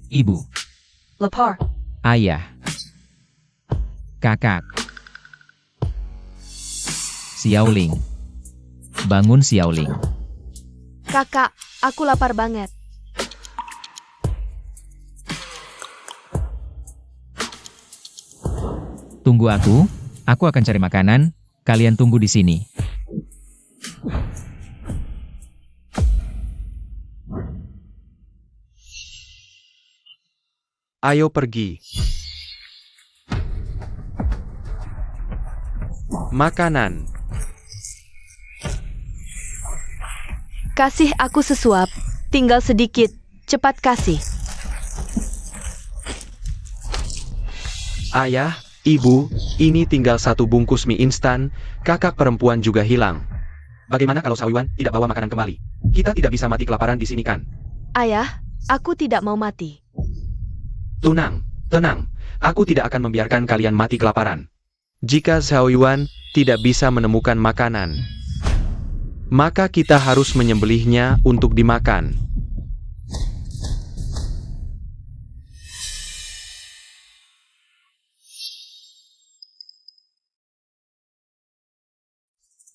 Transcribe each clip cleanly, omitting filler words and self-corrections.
Ibu, Lapar. ayah, kakak, Xiaoling. Bangun Xiaoling. Kakak, aku lapar banget. Tunggu aku akan cari makanan, kalian tunggu di sini. Ayo pergi. Makanan. Kasih aku sesuap. Tinggal sedikit. Cepat kasih. Ayah, ibu, ini tinggal satu bungkus mie instan, kakak perempuan juga hilang. Bagaimana kalau Sawiwan tidak bawa makanan kembali? Kita tidak bisa mati kelaparan di sini kan? Ayah, aku tidak mau mati. Tenang. Aku tidak akan membiarkan kalian mati kelaparan. Jika Sawiwan tidak bisa menemukan makanan, maka kita harus menyembelihnya untuk dimakan.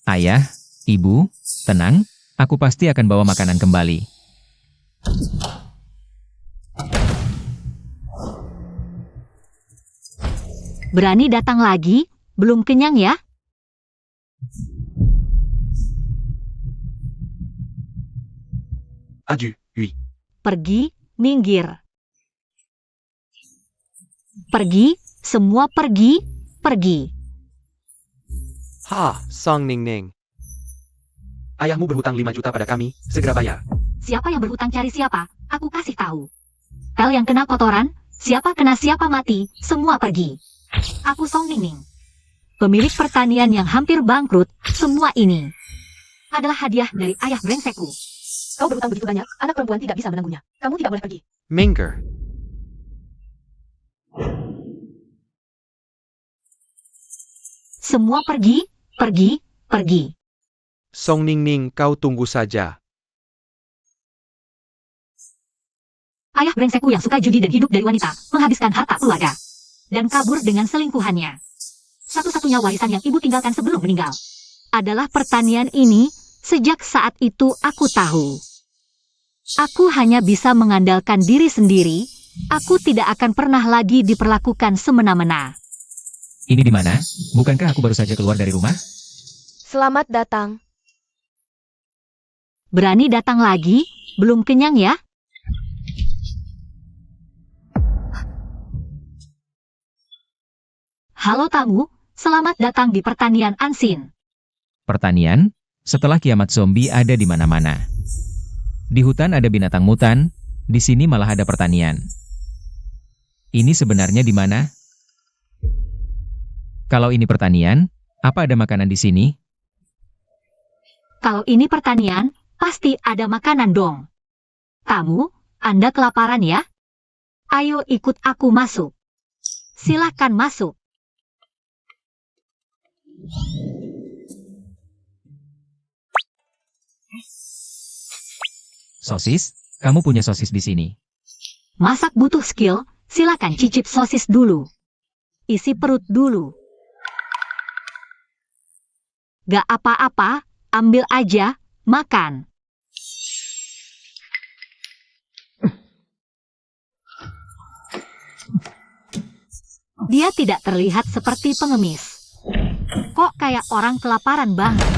Ayah, ibu, tenang, aku pasti akan bawa makanan kembali. Berani datang lagi? Belum kenyang ya? Aju, Hui. Pergi, minggir. Pergi, semua pergi, pergi. Ha, Song Ningning. Ayahmu berhutang 5 juta pada kami, segera bayar. Siapa yang berhutang cari siapa? Aku kasih tahu. Pel yang kena kotoran, siapa kena siapa mati, semua pergi. Aku Song Ningning. Pemilik pertanian yang hampir bangkrut, semua ini adalah hadiah dari ayah brengsekku. Kau berhutang begitu banyak, anak perempuan tidak bisa menanggungnya. Kamu tidak boleh pergi. Mingger. Semua pergi, pergi, pergi. Song Ningning, kau tunggu saja. Ayah brengsekku yang suka judi dan hidup dari wanita, menghabiskan harta keluarga. Dan kabur dengan selingkuhannya. Satu-satunya warisan yang ibu tinggalkan sebelum meninggal adalah pertanian ini. Sejak saat itu aku tahu. Aku hanya bisa mengandalkan diri sendiri. Aku tidak akan pernah lagi diperlakukan semena-mena. Ini di mana? Bukankah aku baru saja keluar dari rumah? Selamat datang. Berani datang lagi? Belum kenyang ya? Halo tamu, selamat datang di pertanian Ansin. Pertanian? Setelah kiamat zombie ada di mana-mana. Di hutan ada binatang mutan, di sini malah ada pertanian. Ini sebenarnya di mana? Kalau ini pertanian, apa ada makanan di sini? Kalau ini pertanian, pasti ada makanan dong. Tamu, Anda kelaparan ya? Ayo ikut aku masuk. Silahkan masuk. Sosis? Kamu punya sosis di sini. Masak butuh skill, silakan cicip sosis dulu. Isi perut dulu. Gak apa-apa, ambil aja, makan. Dia tidak terlihat seperti pengemis. Kok kayak orang kelaparan banget?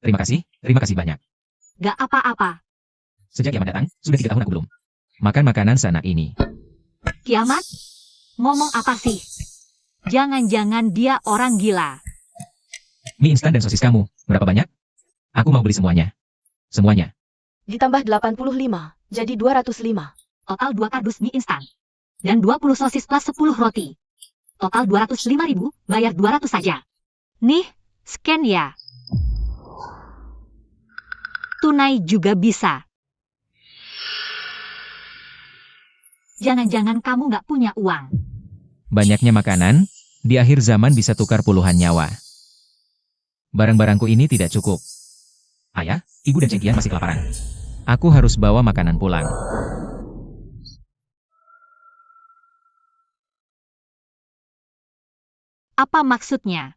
Terima kasih banyak. Gak apa-apa. Sejak kiamat datang, sudah 3 tahun aku belum makan makanan sana ini. Kiamat? Ngomong apa sih? Jangan-jangan dia orang gila. Mie instan dan sosis kamu, berapa banyak? Aku mau beli semuanya. Semuanya. Ditambah 85, jadi 205. Total 2 kardus mie instan. Dan 20 sosis plus 10 roti. Total 205.000, bayar 200 saja. Nih, scan ya. Tunai juga bisa. Jangan-jangan kamu nggak punya uang. Banyaknya makanan, di akhir zaman bisa tukar puluhan nyawa. Barang-barangku ini tidak cukup. Ayah, ibu dan Cengkian masih kelaparan. Aku harus bawa makanan pulang. Apa maksudnya?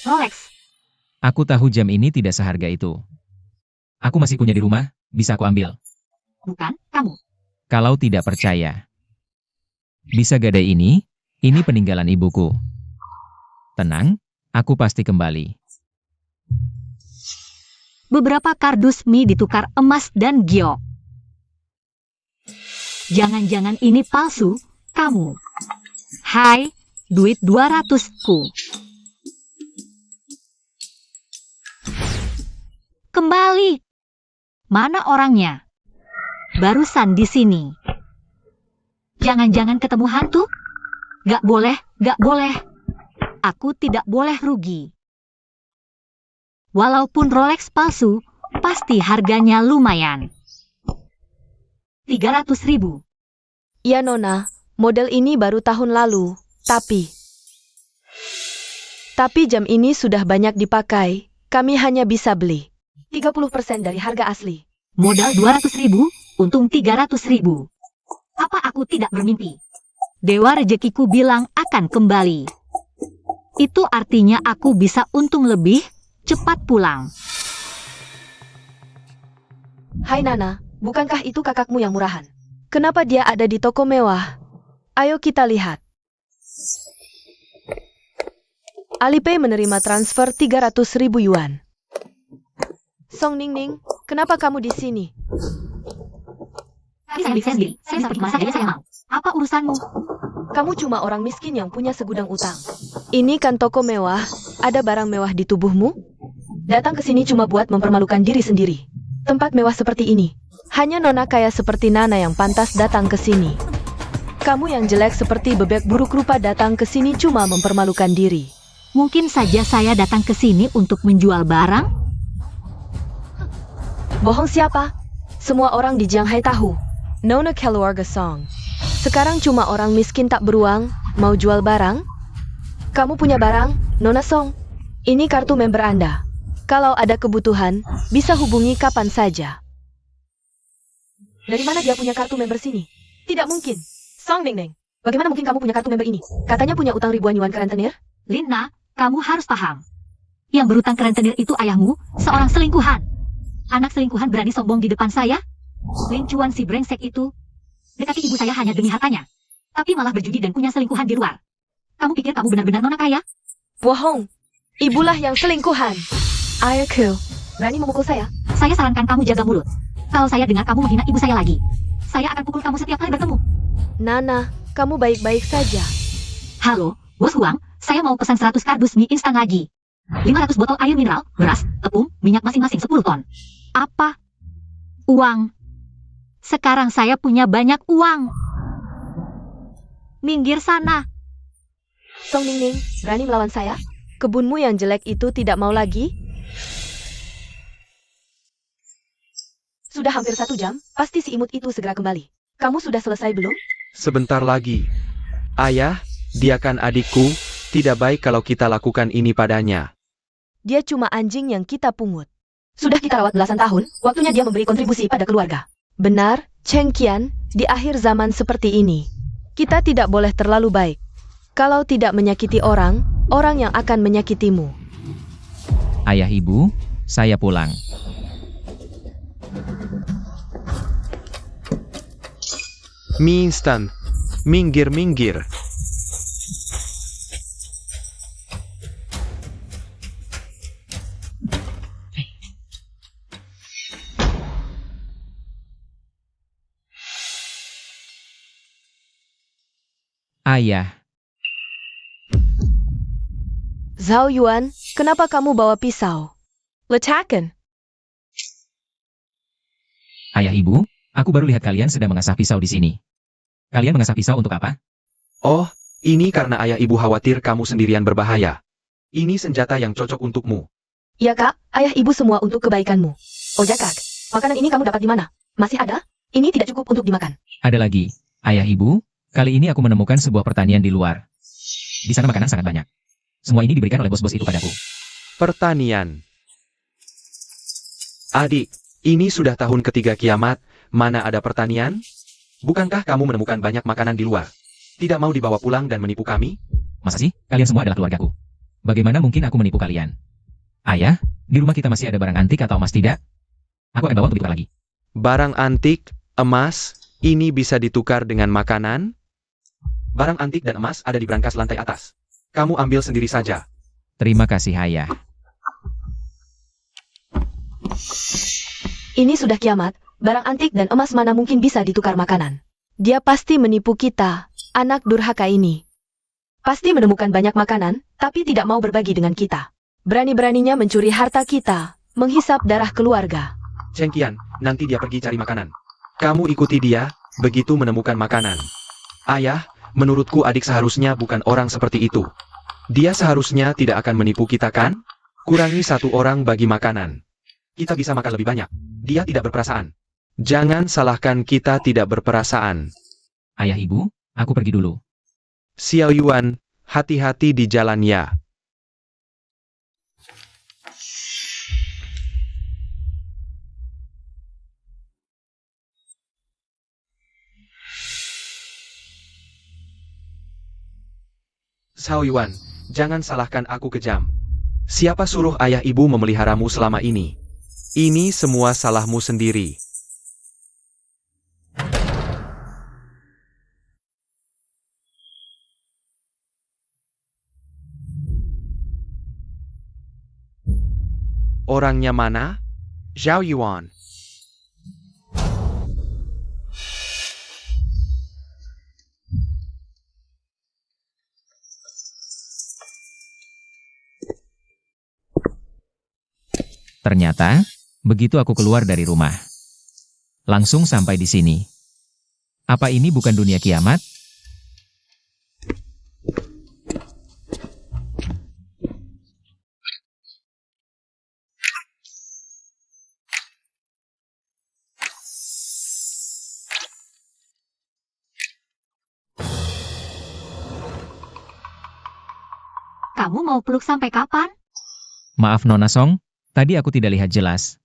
Rolex, Aku tahu jam ini tidak seharga itu. Aku masih punya di rumah, bisa aku ambil. bukan kamu. Kalau tidak percaya. Bisa gadai ini peninggalan ibuku. Tenang, aku pasti kembali. Beberapa kardus mie ditukar emas dan giok. Jangan-jangan ini palsu, kamu. Hai, duit 200-ku. Kembali. Mana orangnya? Barusan di sini. Jangan-jangan ketemu hantu? Gak boleh, gak boleh. Aku tidak boleh rugi. Walaupun Rolex palsu, pasti harganya lumayan. 300.000. Iya Nona, model ini baru tahun lalu, tapi jam ini sudah banyak dipakai, kami hanya bisa beli 30% dari harga asli. Modal 200.000, untung 300.000. Apa aku tidak bermimpi? Dewa rezekiku bilang akan kembali. Itu artinya aku bisa untung lebih, cepat pulang. Hai Nana, bukankah itu kakakmu yang murahan? Kenapa dia ada di toko mewah? Ayo kita lihat. Alipay menerima transfer 300.000 yuan. Song Ningning, kenapa kamu di sini? Tadi saya beli saya sendiri, saya bisa pergi kemana saja saya mau. Apa urusanmu? Kamu cuma orang miskin yang punya segudang utang. Ini kan toko mewah, ada barang mewah di tubuhmu? Datang ke sini cuma buat mempermalukan diri sendiri. Tempat mewah seperti ini, hanya nona kaya seperti Nana yang pantas datang ke sini. Kamu yang jelek seperti bebek buruk rupa datang ke sini cuma mempermalukan diri. Mungkin saja saya datang ke sini untuk menjual barang? Bohong siapa? Semua orang di Jianghai tahu. Nona keluarga Song. Sekarang cuma orang miskin tak beruang, mau jual barang? Kamu punya barang, Nona Song? Ini kartu member Anda. Kalau ada kebutuhan, bisa hubungi kapan saja. Dari mana dia punya kartu member sini? Tidak mungkin. Song Ningneng, bagaimana mungkin kamu punya kartu member ini? Katanya punya utang ribuan yuan ke rentenir? Lina, kamu harus paham. Yang berutang ke rentenir itu ayahmu, seorang selingkuhan. Anak selingkuhan berani sombong di depan saya? Lin Chuan si brengsek itu dekati ibu saya hanya demi hartanya. Tapi malah berjudi dan punya selingkuhan di luar. Kamu pikir kamu benar-benar nona kaya? Bohong. Ibulah yang selingkuhan. Ayahku, berani memukul saya? Saya sarankan kamu jaga mulut. Kalau saya dengar kamu menghina ibu saya lagi, saya akan pukul kamu setiap kali bertemu. Nana, kamu baik-baik saja. Halo, Bos Huang, saya mau pesan 100 kardus mie instan lagi. 500 botol air mineral, beras, tepung, minyak masing-masing 10 ton. Apa? Uang. Sekarang saya punya banyak uang. Minggir sana. Song Ningning, berani melawan saya? Kebunmu yang jelek itu tidak mau lagi? Sudah hampir 1 jam, pasti si imut itu segera kembali. Kamu sudah selesai belum? Sebentar lagi. Ayah, dia kan adikku, tidak baik kalau kita lakukan ini padanya. Dia cuma anjing yang kita pungut. Sudah kita rawat belasan tahun, waktunya dia memberi kontribusi pada keluarga. Benar, Cheng Qian, di akhir zaman seperti ini, kita tidak boleh terlalu baik. Kalau tidak menyakiti orang, orang yang akan menyakitimu. Ayah ibu, saya pulang. Mie instan. Minggir-minggir. Ayah, Zhao Yuan, kenapa kamu bawa pisau? Letakan. ayah ibu, aku baru lihat kalian sedang mengasah pisau di sini. Kalian mengasah pisau untuk apa? Oh, ini karena ayah ibu khawatir kamu sendirian berbahaya. Ini senjata yang cocok untukmu. Ya kak, ayah ibu semua untuk kebaikanmu. Oh ya kak, makanan ini kamu dapat di mana? Masih ada? Ini tidak cukup untuk dimakan. Ada lagi, ayah ibu, kali ini aku menemukan sebuah pertanian di luar. Di sana makanan sangat banyak. Semua ini diberikan oleh bos-bos itu padaku. Pertanian. Adik, ini sudah tahun ketiga kiamat, mana ada pertanian? Bukankah kamu menemukan banyak makanan di luar? Tidak mau dibawa pulang dan menipu kami? Masa sih, kalian semua adalah keluargaku? Bagaimana mungkin aku menipu kalian? Ayah, di rumah kita masih ada barang antik atau emas tidak? Aku akan bawa untuk ditukar lagi. Barang antik, emas, ini bisa ditukar dengan makanan? Barang antik dan emas ada di brankas lantai atas. Kamu ambil sendiri saja. Terima kasih ayah. Ini sudah kiamat, barang antik dan emas mana mungkin bisa ditukar makanan. Dia pasti menipu kita, anak durhaka ini. Pasti menemukan banyak makanan, tapi tidak mau berbagi dengan kita. Berani-beraninya mencuri harta kita, menghisap darah keluarga. Cengkian, nanti dia pergi cari makanan. Kamu ikuti dia, begitu menemukan makanan. Ayah, menurutku adik seharusnya bukan orang seperti itu. Dia seharusnya tidak akan menipu kita kan? Kurangi satu orang bagi makanan. Kita bisa makan lebih banyak. Dia tidak berperasaan. Jangan salahkan kita tidak berperasaan. Ayah ibu, aku pergi dulu. Xiao Yuan, hati-hati di jalan ya. Xiao Yuan, jangan salahkan aku kejam. Siapa suruh ayah ibu memeliharamu selama ini? Ini semua salahmu sendiri. Orangnya mana? Zhao Yuan. Ternyata, begitu aku keluar dari rumah, langsung sampai di sini. Apa ini bukan dunia kiamat? Kamu mau peluk sampai kapan? Maaf Nona Song, tadi aku tidak lihat jelas.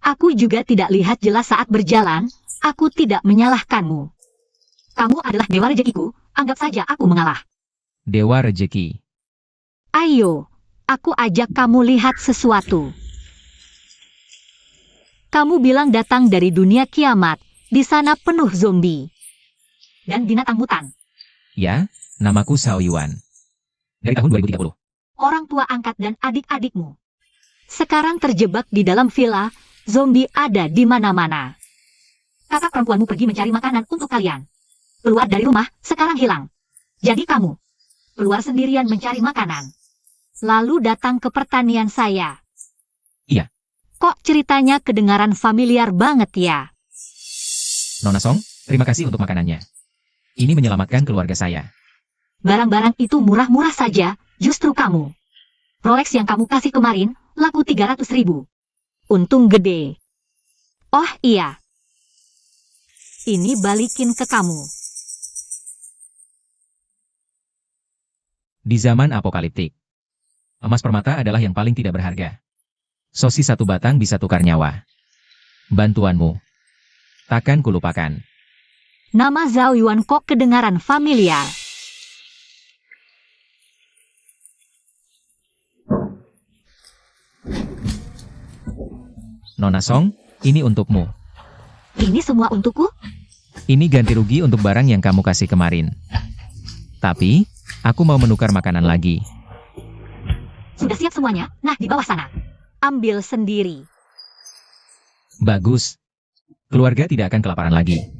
Aku juga tidak lihat jelas saat berjalan, aku tidak menyalahkanmu. Kamu adalah dewa rezekiku, anggap saja aku mengalah. Dewa Rejeki. Ayo, aku ajak kamu lihat sesuatu. Kamu bilang datang dari dunia kiamat, di sana penuh zombie. Dan binatang hutan. Ya, namaku Xiao Yuan. Dari tahun 2030. Orang tua angkat dan adik-adikmu. Sekarang terjebak di dalam villa, zombie ada di mana-mana. Kakak perempuanmu pergi mencari makanan untuk kalian. Keluar dari rumah, sekarang hilang. Jadi kamu, keluar sendirian mencari makanan. Lalu datang ke pertanian saya. Iya. Kok ceritanya kedengaran familiar banget ya? Nona Song, terima kasih untuk makanannya. Ini menyelamatkan keluarga saya. Barang-barang itu murah-murah saja, justru kamu. Rolex yang kamu kasih kemarin, laku 300.000. Untung gede. Oh iya. Ini balikin ke kamu. Di zaman apokaliptik, emas permata adalah yang paling tidak berharga. Sosis satu batang bisa tukar nyawa. Bantuanmu. Takkan kulupakan. Nama Zhao Yuan kok kedengaran familiar. Nona Song, ini untukmu. Ini semua untukku? Ini ganti rugi untuk barang yang kamu kasih kemarin. Tapi, aku mau menukar makanan lagi. Sudah siap semuanya? Nah, di bawah sana. Ambil sendiri. Bagus. Keluarga tidak akan kelaparan lagi.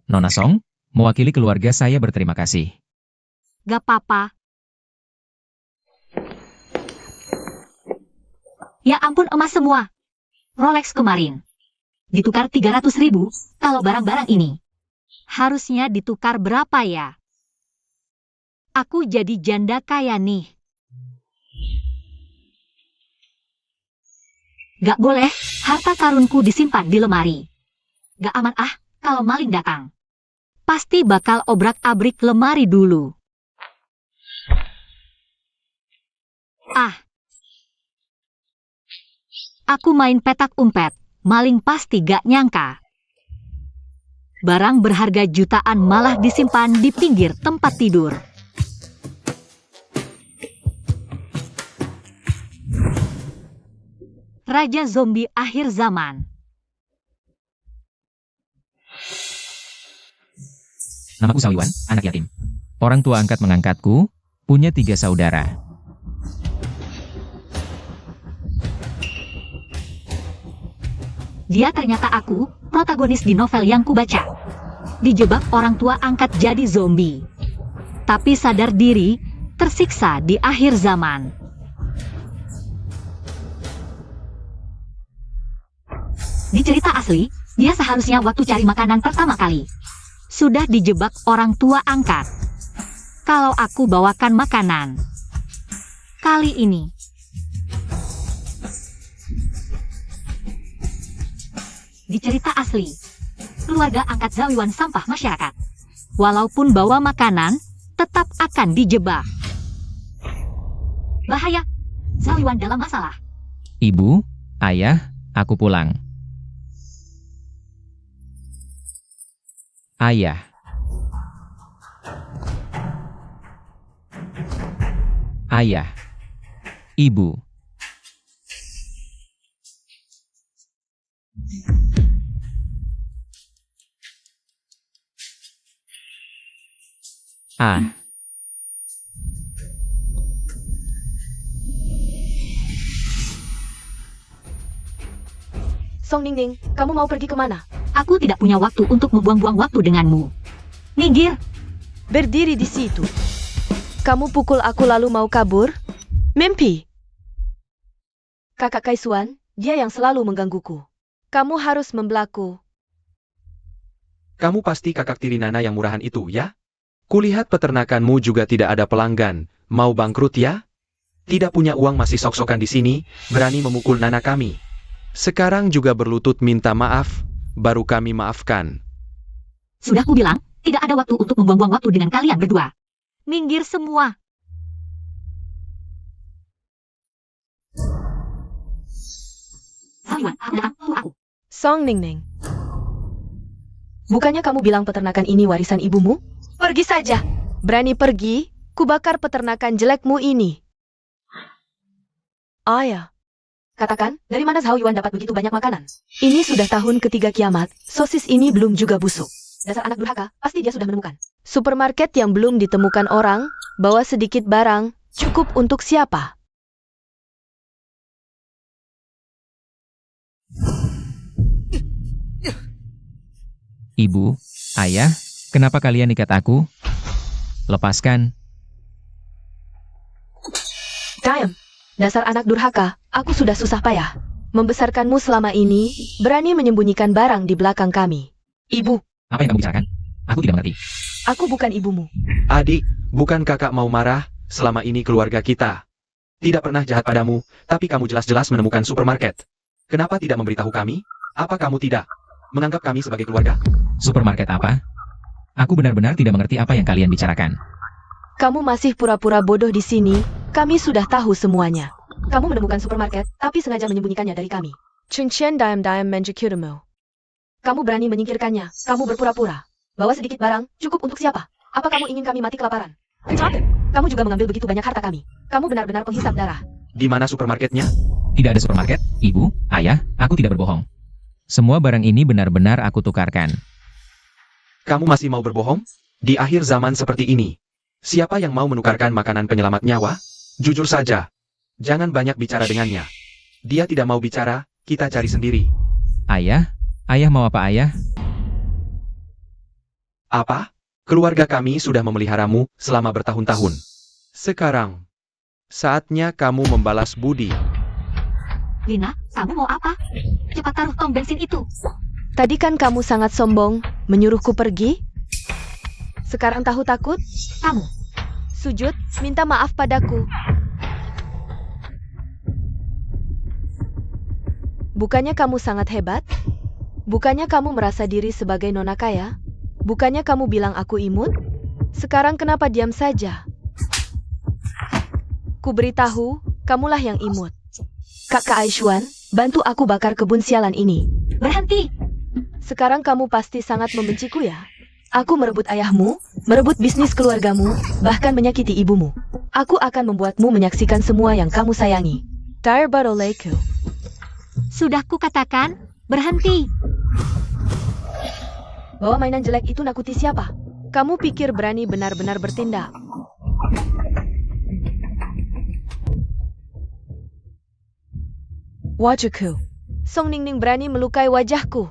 Nona Song, Mewakili keluarga saya berterima kasih. Gak apa-apa. Ya ampun emas semua. Rolex kemarin. Ditukar 300.000 kalau barang-barang ini. Harusnya ditukar berapa ya? Aku jadi janda kaya nih. Gak boleh, harta karunku disimpan di lemari. Gak aman kalau maling datang. Pasti bakal obrak-abrik lemari dulu. Aku main petak umpet, maling pasti gak nyangka. Barang berharga jutaan malah disimpan di pinggir tempat tidur. Raja zombie akhir zaman. Namaku Sawiwan, anak yatim. Orang tua angkat mengangkatku, punya 3 saudara. Dia ternyata aku, protagonis di novel yang kubaca. Dijebak orang tua angkat jadi zombie. Tapi sadar diri, tersiksa di akhir zaman. Di cerita asli, dia seharusnya waktu cari makanan pertama kali sudah dijebak orang tua angkat. Kalau aku bawakan makanan kali ini, di cerita asli, keluarga angkat Zawiwan sampah masyarakat. Walaupun bawa makanan, tetap akan dijebak. Bahaya, Zawiwan dalam masalah. Ibu, ayah, aku pulang. Ayah. Ayah. Ibu. Song Ningning, kamu mau pergi kemana? Aku tidak punya waktu untuk membuang-buang waktu denganmu. Minggir. Berdiri di situ. Kamu pukul aku lalu mau kabur? Mimpi. Kakak Kaisuan, dia yang selalu menggangguku. Kamu harus membelaku. Kamu pasti kakak tiri Nana yang murahan itu, ya? Kulihat peternakanmu juga tidak ada pelanggan. Mau bangkrut ya? Tidak punya uang masih sok-sokan di sini, berani memukul Nana kami. Sekarang juga berlutut minta maaf, baru kami maafkan. Sudah kubilang, tidak ada waktu untuk membuang-buang waktu dengan kalian berdua. Minggir semua. Zawiwan, datang, aku. Song Ningning. Bukannya kamu bilang peternakan ini warisan ibumu? Pergi saja. Berani pergi, kubakar peternakan jelekmu ini. Ayah. Katakan, dari mana Zawiwan dapat begitu banyak makanan? Ini sudah tahun ketiga kiamat, sosis ini belum juga busuk. Dasar anak durhaka, pasti dia sudah menemukan. Supermarket yang belum ditemukan orang, bawa sedikit barang, cukup untuk siapa? Ibu, ayah, kenapa kalian ikat aku? Lepaskan. Diam. Dasar anak durhaka, aku sudah susah payah membesarkanmu selama ini, berani menyembunyikan barang di belakang kami. Ibu, Apa yang kamu bicarakan? Aku tidak mengerti. aku bukan ibumu. Adik, bukan kakak mau marah, selama ini keluarga kita tidak pernah jahat padamu, tapi kamu jelas-jelas menemukan supermarket. Kenapa tidak memberitahu kami? Apa kamu tidak menganggap kami sebagai keluarga? Supermarket apa? Aku benar-benar tidak mengerti apa yang kalian bicarakan. Kamu masih pura-pura bodoh di sini, kami sudah tahu semuanya. Kamu menemukan supermarket, tapi sengaja menyembunyikannya dari kami. Chunchen diam-diam menjekirmu. Kamu berani menyingkirkannya, kamu berpura-pura. Bawa sedikit barang, cukup untuk siapa? Apa kamu ingin kami mati kelaparan? Kencang. Kamu juga mengambil begitu banyak harta kami. Kamu benar-benar penghisap darah. Di mana supermarketnya? Tidak ada supermarket, ibu, ayah, aku tidak berbohong. Semua barang ini benar-benar aku tukarkan. Kamu masih mau berbohong? Di akhir zaman seperti ini, siapa yang mau menukarkan makanan penyelamat nyawa? Jujur saja, jangan banyak bicara dengannya. Dia tidak mau bicara, kita cari sendiri. Ayah, ayah mau apa ayah? Apa? Keluarga kami sudah memeliharamu selama bertahun-tahun. Sekarang, saatnya kamu membalas budi. Lina, kamu mau apa? Cepat taruh tong bensin itu. Tadi kan kamu sangat sombong, menyuruhku pergi? Sekarang tahu takut? Kamu, Sujud, minta maaf padaku. Bukannya kamu sangat hebat? Bukannya kamu merasa diri sebagai nona kaya? Bukannya kamu bilang aku imut? Sekarang kenapa diam saja? Ku beritahu, kamulah yang imut. Kakak Aishwan, bantu aku bakar kebun sialan ini. berhenti. Sekarang kamu pasti sangat membenciku ya? Aku merebut ayahmu, merebut bisnis keluargamu, bahkan menyakiti ibumu. Aku akan membuatmu menyaksikan semua yang kamu sayangi. Tarbaroleku. Sudah kukatakan, berhenti. Bawa mainan jelek itu nakuti siapa? Kamu pikir berani benar-benar bertindak? Wajahku. Song Ningning berani melukai wajahku.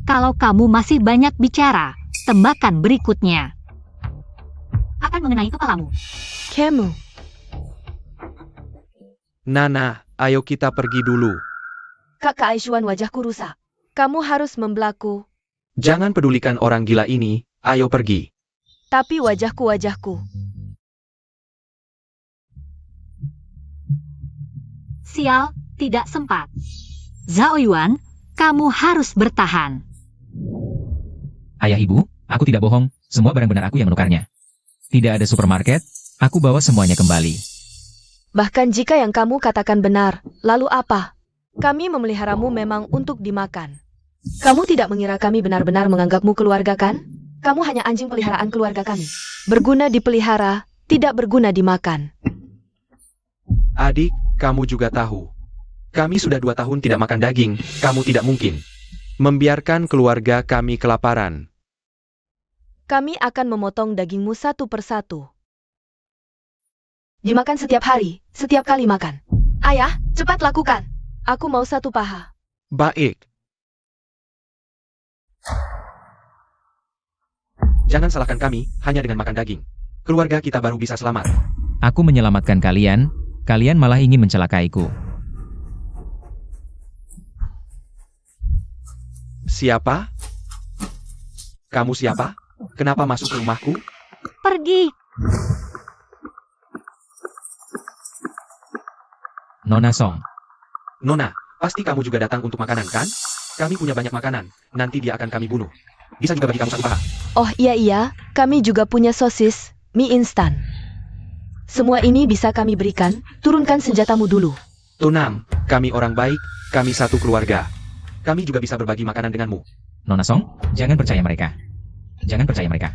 Kalau kamu masih banyak bicara, tembakan berikutnya akan mengenai kepalamu. Kamu. Nana, ayo kita pergi dulu. Kakak Aishwan, wajahku rusak. Kamu harus membelaku. Jangan pedulikan orang gila ini, ayo pergi. Tapi wajahku. Sial, tidak sempat. Zhao Yuan, kamu harus bertahan. Ayah ibu, aku tidak bohong, semua barang benar aku yang menukarnya. Tidak ada supermarket, aku bawa semuanya kembali. Bahkan jika yang kamu katakan benar, lalu apa? Kami memeliharamu memang untuk dimakan. Kamu tidak mengira kami benar-benar menganggapmu keluarga kan? Kamu hanya anjing peliharaan keluarga kami. Berguna dipelihara, tidak berguna dimakan. Adik, kamu juga tahu. Kami sudah 2 tahun tidak makan daging, kamu tidak mungkin membiarkan keluarga kami kelaparan. Kami akan memotong dagingmu satu persatu. Dimakan setiap hari, setiap kali makan. Ayah, cepat lakukan. Aku mau 1 paha. Baik. Jangan salahkan kami, hanya dengan makan daging. Keluarga kita baru bisa selamat. Aku menyelamatkan kalian, kalian malah ingin mencelakaiku. Siapa? Kamu siapa? Kenapa masuk ke rumahku? Pergi. Nona Song, Nona, pasti kamu juga datang untuk makanan, kan? Kami punya banyak makanan, nanti dia akan kami bunuh. Bisa juga bagi kamu 1 paha. Oh iya, kami juga punya sosis, mie instan. Semua ini bisa kami berikan, turunkan senjatamu dulu. Tenang, kami orang baik, kami satu keluarga. Kami juga bisa berbagi makanan denganmu. Nona Song, jangan percaya mereka. Jangan percaya mereka.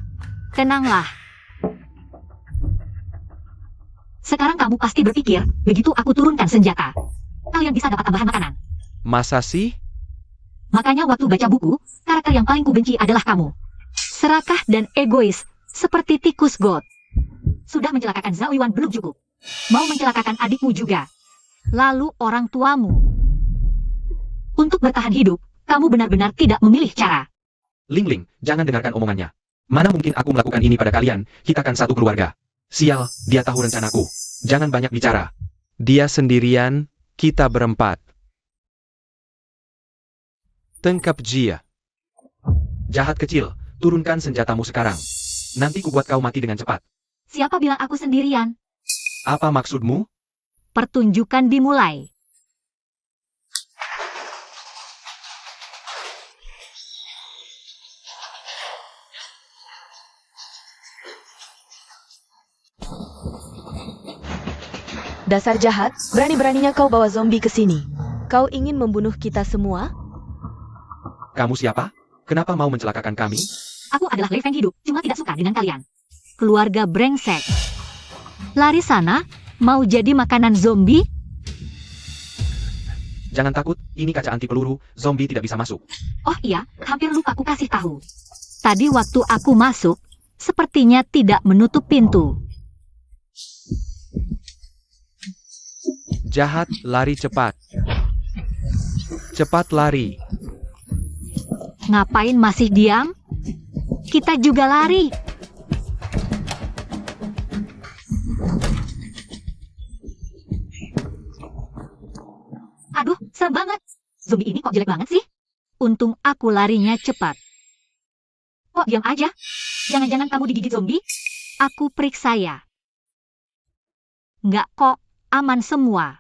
Tenanglah. Sekarang kamu pasti berpikir, begitu aku turunkan senjata, kalian bisa dapat tambahan makanan. Masa sih? Makanya waktu baca buku, karakter yang paling kubenci adalah kamu. Serakah dan egois, seperti tikus got. Sudah mencelakakan Zhao Yuan belum cukup. Mau mencelakakan adikmu juga. Lalu orang tuamu. Untuk bertahan hidup, kamu benar-benar tidak memilih cara. Ling Ling, jangan dengarkan omongannya. Mana mungkin aku melakukan ini pada kalian, kita kan satu keluarga. Sial, dia tahu rencanaku. Jangan banyak bicara. Dia sendirian, kita berempat. Tengkap Jia. Jahat kecil, turunkan senjatamu sekarang. Nanti kubuat kau mati dengan cepat. Siapa bilang aku sendirian? Apa maksudmu? Pertunjukan dimulai. Dasar jahat, berani-beraninya kau bawa zombie ke sini. Kau ingin membunuh kita semua? Kamu siapa? Kenapa mau mencelakakan kami? Aku adalah Lei Feng hidup, cuma tidak suka dengan kalian. Keluarga brengsek. Lari sana, mau jadi makanan zombie? Jangan takut, ini kaca anti peluru, zombie tidak bisa masuk. Oh iya, hampir lupa aku kasih tahu. Tadi waktu aku masuk, sepertinya tidak menutup pintu. Jahat, lari cepat. Cepat lari. Ngapain masih diam? Kita juga lari. zombie ini kok jelek banget sih? Untung aku larinya cepat. Kok diam aja? Jangan-jangan kamu digigit zombie? Aku periksa ya. Nggak kok, aman semua.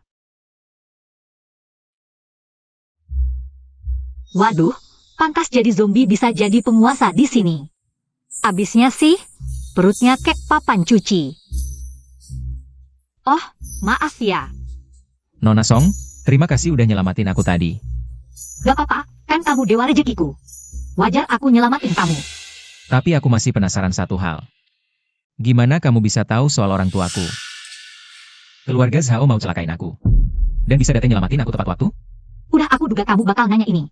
Waduh, pantas jadi zombie bisa jadi penguasa di sini. Abisnya sih, perutnya kayak papan cuci. Oh, maaf ya. Nona Song, terima kasih udah nyelamatin aku tadi. Gak apa-apa, kan kamu dewa rezekiku. Wajar aku nyelamatin kamu. Tapi aku masih penasaran satu hal. Gimana kamu bisa tahu soal orang tuaku? Keluarga Zhao mau celakain aku. Dan bisa datang nyelamatin aku tepat waktu? Udah aku duga kamu bakal nanya ini.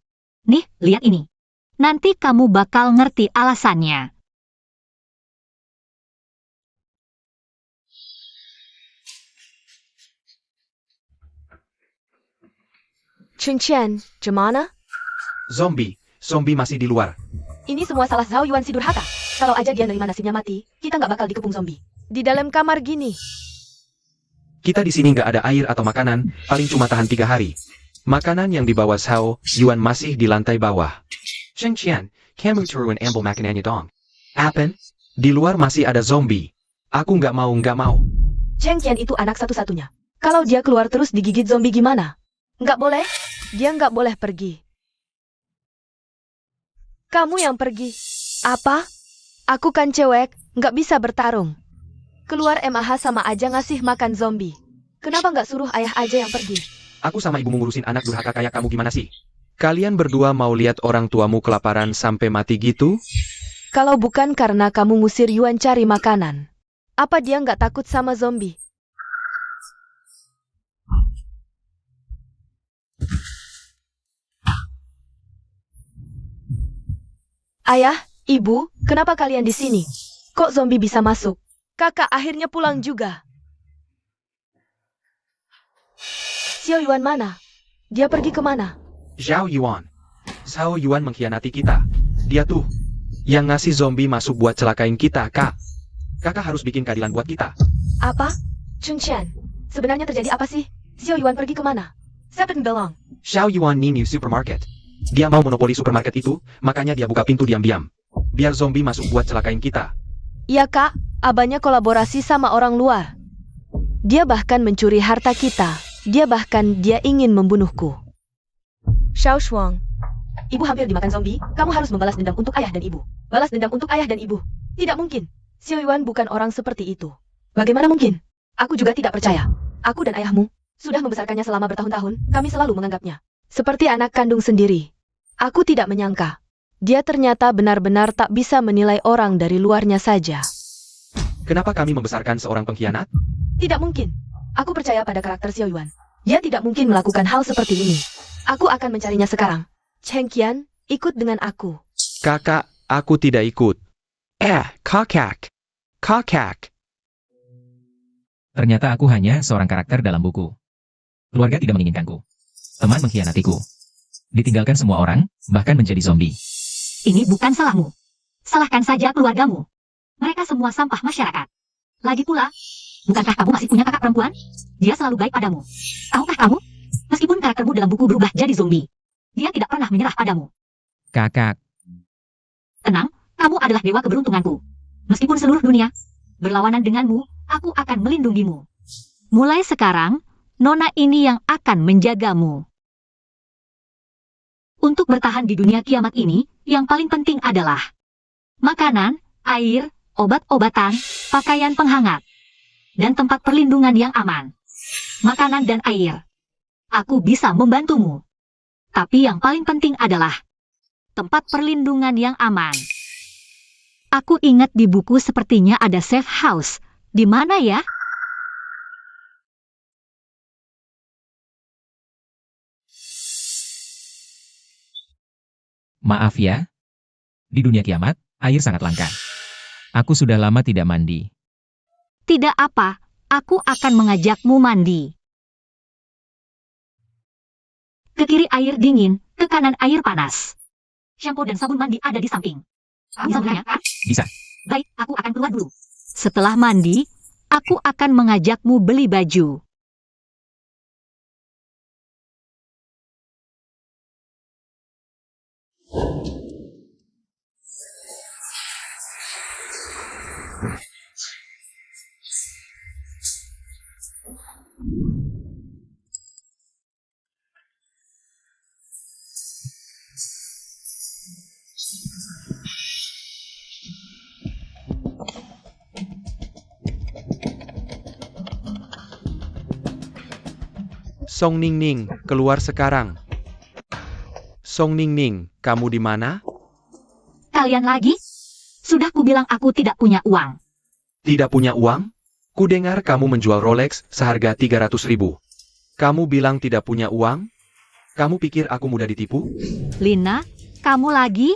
Nih, lihat ini. Nanti kamu bakal ngerti alasannya. Chun Qian, gimana? Zombie masih di luar. Ini semua salah Zhao Yuan si durhaka. Kalau aja dia nerima nasibnya mati, kita nggak bakal dikepung zombie. Di dalam kamar gini. Kita di sini nggak ada air atau makanan, paling cuma tahan 3 hari. Makanan yang dibawa Zhao Yuan masih di lantai bawah. Cheng Qian, kamu turun ambil makanannya dong. Apen, di luar masih ada zombie. Aku nggak mau. Cheng Qian itu anak satu-satunya. Kalau dia keluar terus digigit zombie gimana? Nggak boleh. Dia nggak boleh pergi. Kamu yang pergi. Apa? Aku kan cewek, nggak bisa bertarung. Keluar MAH sama aja ngasih makan zombie. Kenapa nggak suruh ayah aja yang pergi? Aku sama ibumu ngurusin anak durhaka kayak kamu gimana sih? Kalian berdua mau lihat orang tuamu kelaparan sampai mati gitu? Kalau bukan karena kamu ngusir Yuan cari makanan. Apa dia nggak takut sama zombie? Ayah, ibu, kenapa kalian di sini? Kok zombie bisa masuk? Kakak akhirnya pulang juga. Xiao Yuan mana? Dia pergi kemana? Zhao Yuan mengkhianati kita. Dia tuh yang ngasih zombie masuk buat celakain kita, Kak. Kakak harus bikin keadilan buat kita. Apa? Chun Qian, sebenarnya terjadi apa sih? Xiao Yuan pergi kemana? Seven Belong. Zhao Yuan nih new supermarket. Dia mau monopoli supermarket itu, makanya dia buka pintu diam-diam. Biar zombie masuk buat celakain kita. Iya kak, abahnya kolaborasi sama orang luar. Dia bahkan mencuri harta kita. Dia ingin membunuhku. Xiao Shuang, ibu hampir dimakan zombie. Kamu harus membalas dendam untuk ayah dan ibu. Balas dendam untuk ayah dan ibu. Tidak mungkin. Xiao Yuan bukan orang seperti itu. Bagaimana mungkin? Aku juga tidak percaya. Aku dan ayahmu sudah membesarkannya selama bertahun-tahun. Kami selalu menganggapnya seperti anak kandung sendiri. Aku tidak menyangka. Dia ternyata benar-benar tak bisa menilai orang dari luarnya saja. Kenapa kami membesarkan seorang pengkhianat? Tidak mungkin. Aku percaya pada karakter Xiao Yuan. Dia tidak mungkin melakukan hal seperti ini. Aku akan mencarinya sekarang. Cheng Qian, ikut dengan aku. Kakak, aku tidak ikut. Kakak. Ternyata aku hanya seorang karakter dalam buku. Keluarga tidak menginginkanku. Teman mengkhianatiku. Ditinggalkan semua orang, bahkan menjadi zombie. Ini bukan salahmu. Salahkan saja keluargamu. Mereka semua sampah masyarakat. Lagi pula, bukankah kamu masih punya kakak perempuan? Dia selalu baik padamu. Tahukah kamu? Meskipun karaktermu dalam buku berubah jadi zombie, dia tidak pernah menyerah padamu. Kakak, Tenang, kamu adalah dewa keberuntunganku. Meskipun seluruh dunia berlawanan denganmu, aku akan melindungimu. Mulai sekarang, Nona ini yang akan menjagamu. Untuk bertahan di dunia kiamat ini, yang paling penting adalah makanan, air, obat-obatan, pakaian penghangat, dan tempat perlindungan yang aman. Makanan dan air. Aku bisa membantumu. Tapi yang paling penting adalah tempat perlindungan yang aman. Aku ingat di buku sepertinya ada safe house. Di mana ya? maaf ya. Di dunia kiamat, air sangat langka. Aku sudah lama tidak mandi. Tidak apa, aku akan mengajakmu mandi. Ke kiri air dingin, ke kanan air panas. Shampoo dan sabun mandi ada di samping. Bisa belinya? Bisa. Baik, aku akan keluar dulu. Setelah mandi, aku akan mengajakmu beli baju. Song Ningning, keluar sekarang. Song Ningning, kamu di mana? Kalian lagi? Sudah kubilang aku tidak punya uang. Tidak punya uang? Kudengar kamu menjual Rolex seharga 300.000. Kamu bilang tidak punya uang? Kamu pikir aku mudah ditipu? Lina, kamu lagi?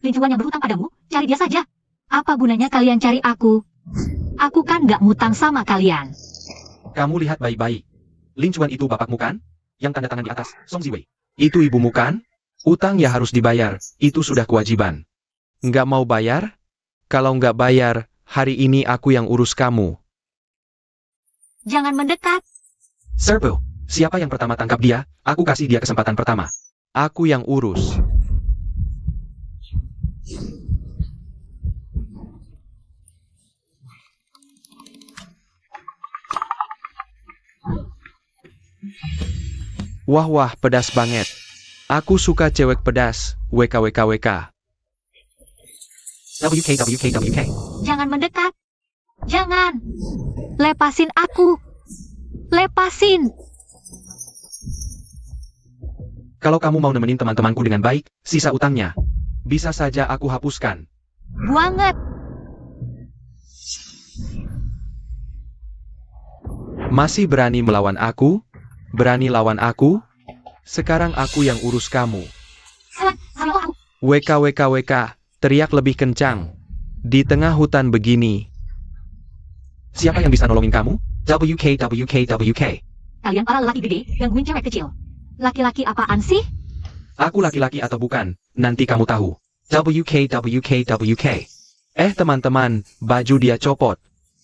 Lin Chuan yang berhutang padamu, cari dia saja. Apa gunanya kalian cari aku? Aku kan gak ngutang sama kalian. Kamu lihat baik-baik. Lin Chuan itu bapakmu kan? Yang tanda tangan di atas, Song Ziwei. Itu ibumu kan? Utang ya harus dibayar, itu sudah kewajiban. Nggak mau bayar? Kalau nggak bayar, hari ini aku yang urus kamu. Jangan mendekat. Serpo, siapa yang pertama tangkap dia? Aku kasih dia kesempatan pertama. Aku yang urus. Wah, pedas banget. Aku suka cewek pedas, WKWKWK. WK. Jangan mendekat. Jangan. Lepasin aku. Lepasin. Kalau kamu mau nemenin teman-temanku dengan baik, sisa utangnya bisa saja aku hapuskan. Buanget. Masih berani melawan aku? Berani lawan aku? Sekarang aku yang urus kamu. Halo aku. WKWKWK, teriak lebih kencang. Di tengah hutan begini. Siapa yang bisa nolongin kamu? WK. Kalian para lelaki gede, gangguin cewek kecil. Laki-laki apaan sih? Aku laki-laki atau bukan? Nanti kamu tahu. WK. Teman-teman, baju dia copot.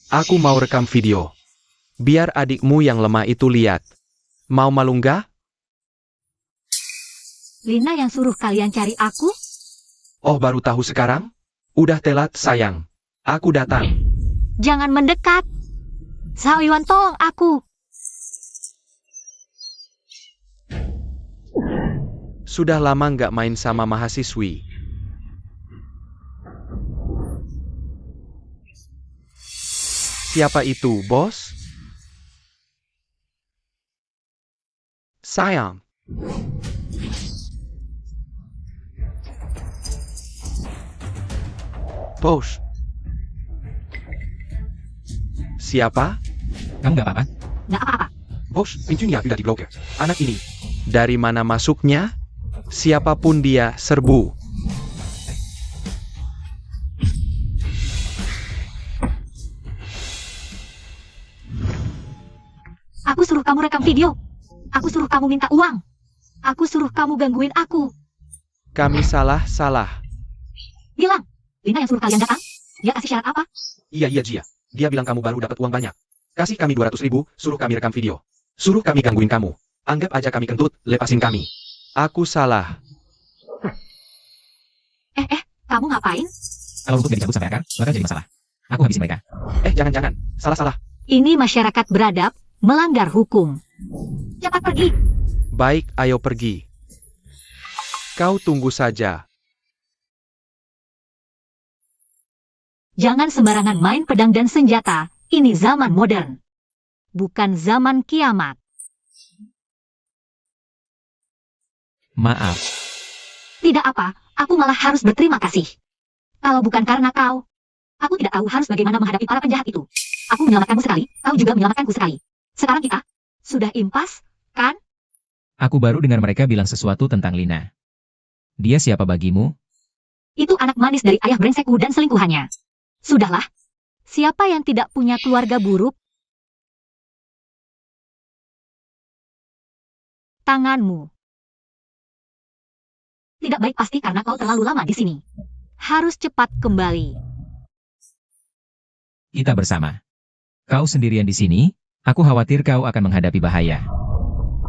Aku mau rekam video. Biar adikmu yang lemah itu lihat. Mau malu nggak? Lina yang suruh kalian cari aku? Oh, baru tahu sekarang? Udah telat, sayang. Aku datang. Jangan mendekat. Sao Yuan, tolong aku. Sudah lama nggak main sama mahasiswi. Siapa itu, bos? Sayang. Bos. Siapa? Kamu nggak apa-apa? Nggak apa-apa. Bos, pintunya udah diblokir. Anak ini. Dari mana masuknya? Siapapun dia, serbu. Aku suruh kamu rekam video. Aku suruh kamu minta uang. Aku suruh kamu gangguin aku. Kami salah. Bilang, Lina yang suruh kalian datang. Dia kasih syarat apa? Iya, Jia. Dia bilang kamu baru dapat uang banyak. Kasih kami 200.000, suruh kami rekam video. Suruh kami gangguin kamu. Anggap aja kami kentut, lepasin kami. Aku salah. Kamu ngapain? Kalau untuk jadi cabut sampai akar, bakal jadi masalah. Aku habisin mereka. Jangan. Salah. Ini masyarakat beradab, melanggar hukum. Cepat pergi. Baik, ayo pergi. Kau tunggu saja. Jangan sembarangan main pedang dan senjata. Ini zaman modern. Bukan zaman kiamat. Maaf. Tidak apa, aku malah harus berterima kasih. Kalau bukan karena kau, aku tidak tahu harus bagaimana menghadapi para penjahat itu. Aku menyelamatkanmu sekali, kau juga menyelamatkanku sekali. Sekarang kita sudah impas, kan? Aku baru dengar mereka bilang sesuatu tentang Lina. Dia siapa bagimu? Itu anak manis dari ayah brengsekku dan selingkuhannya. Sudahlah. Siapa yang tidak punya keluarga buruk? Tanganmu. Tidak baik pasti karena kau terlalu lama di sini. Harus cepat kembali. Kita bersama. Kau sendirian di sini? Aku khawatir kau akan menghadapi bahaya.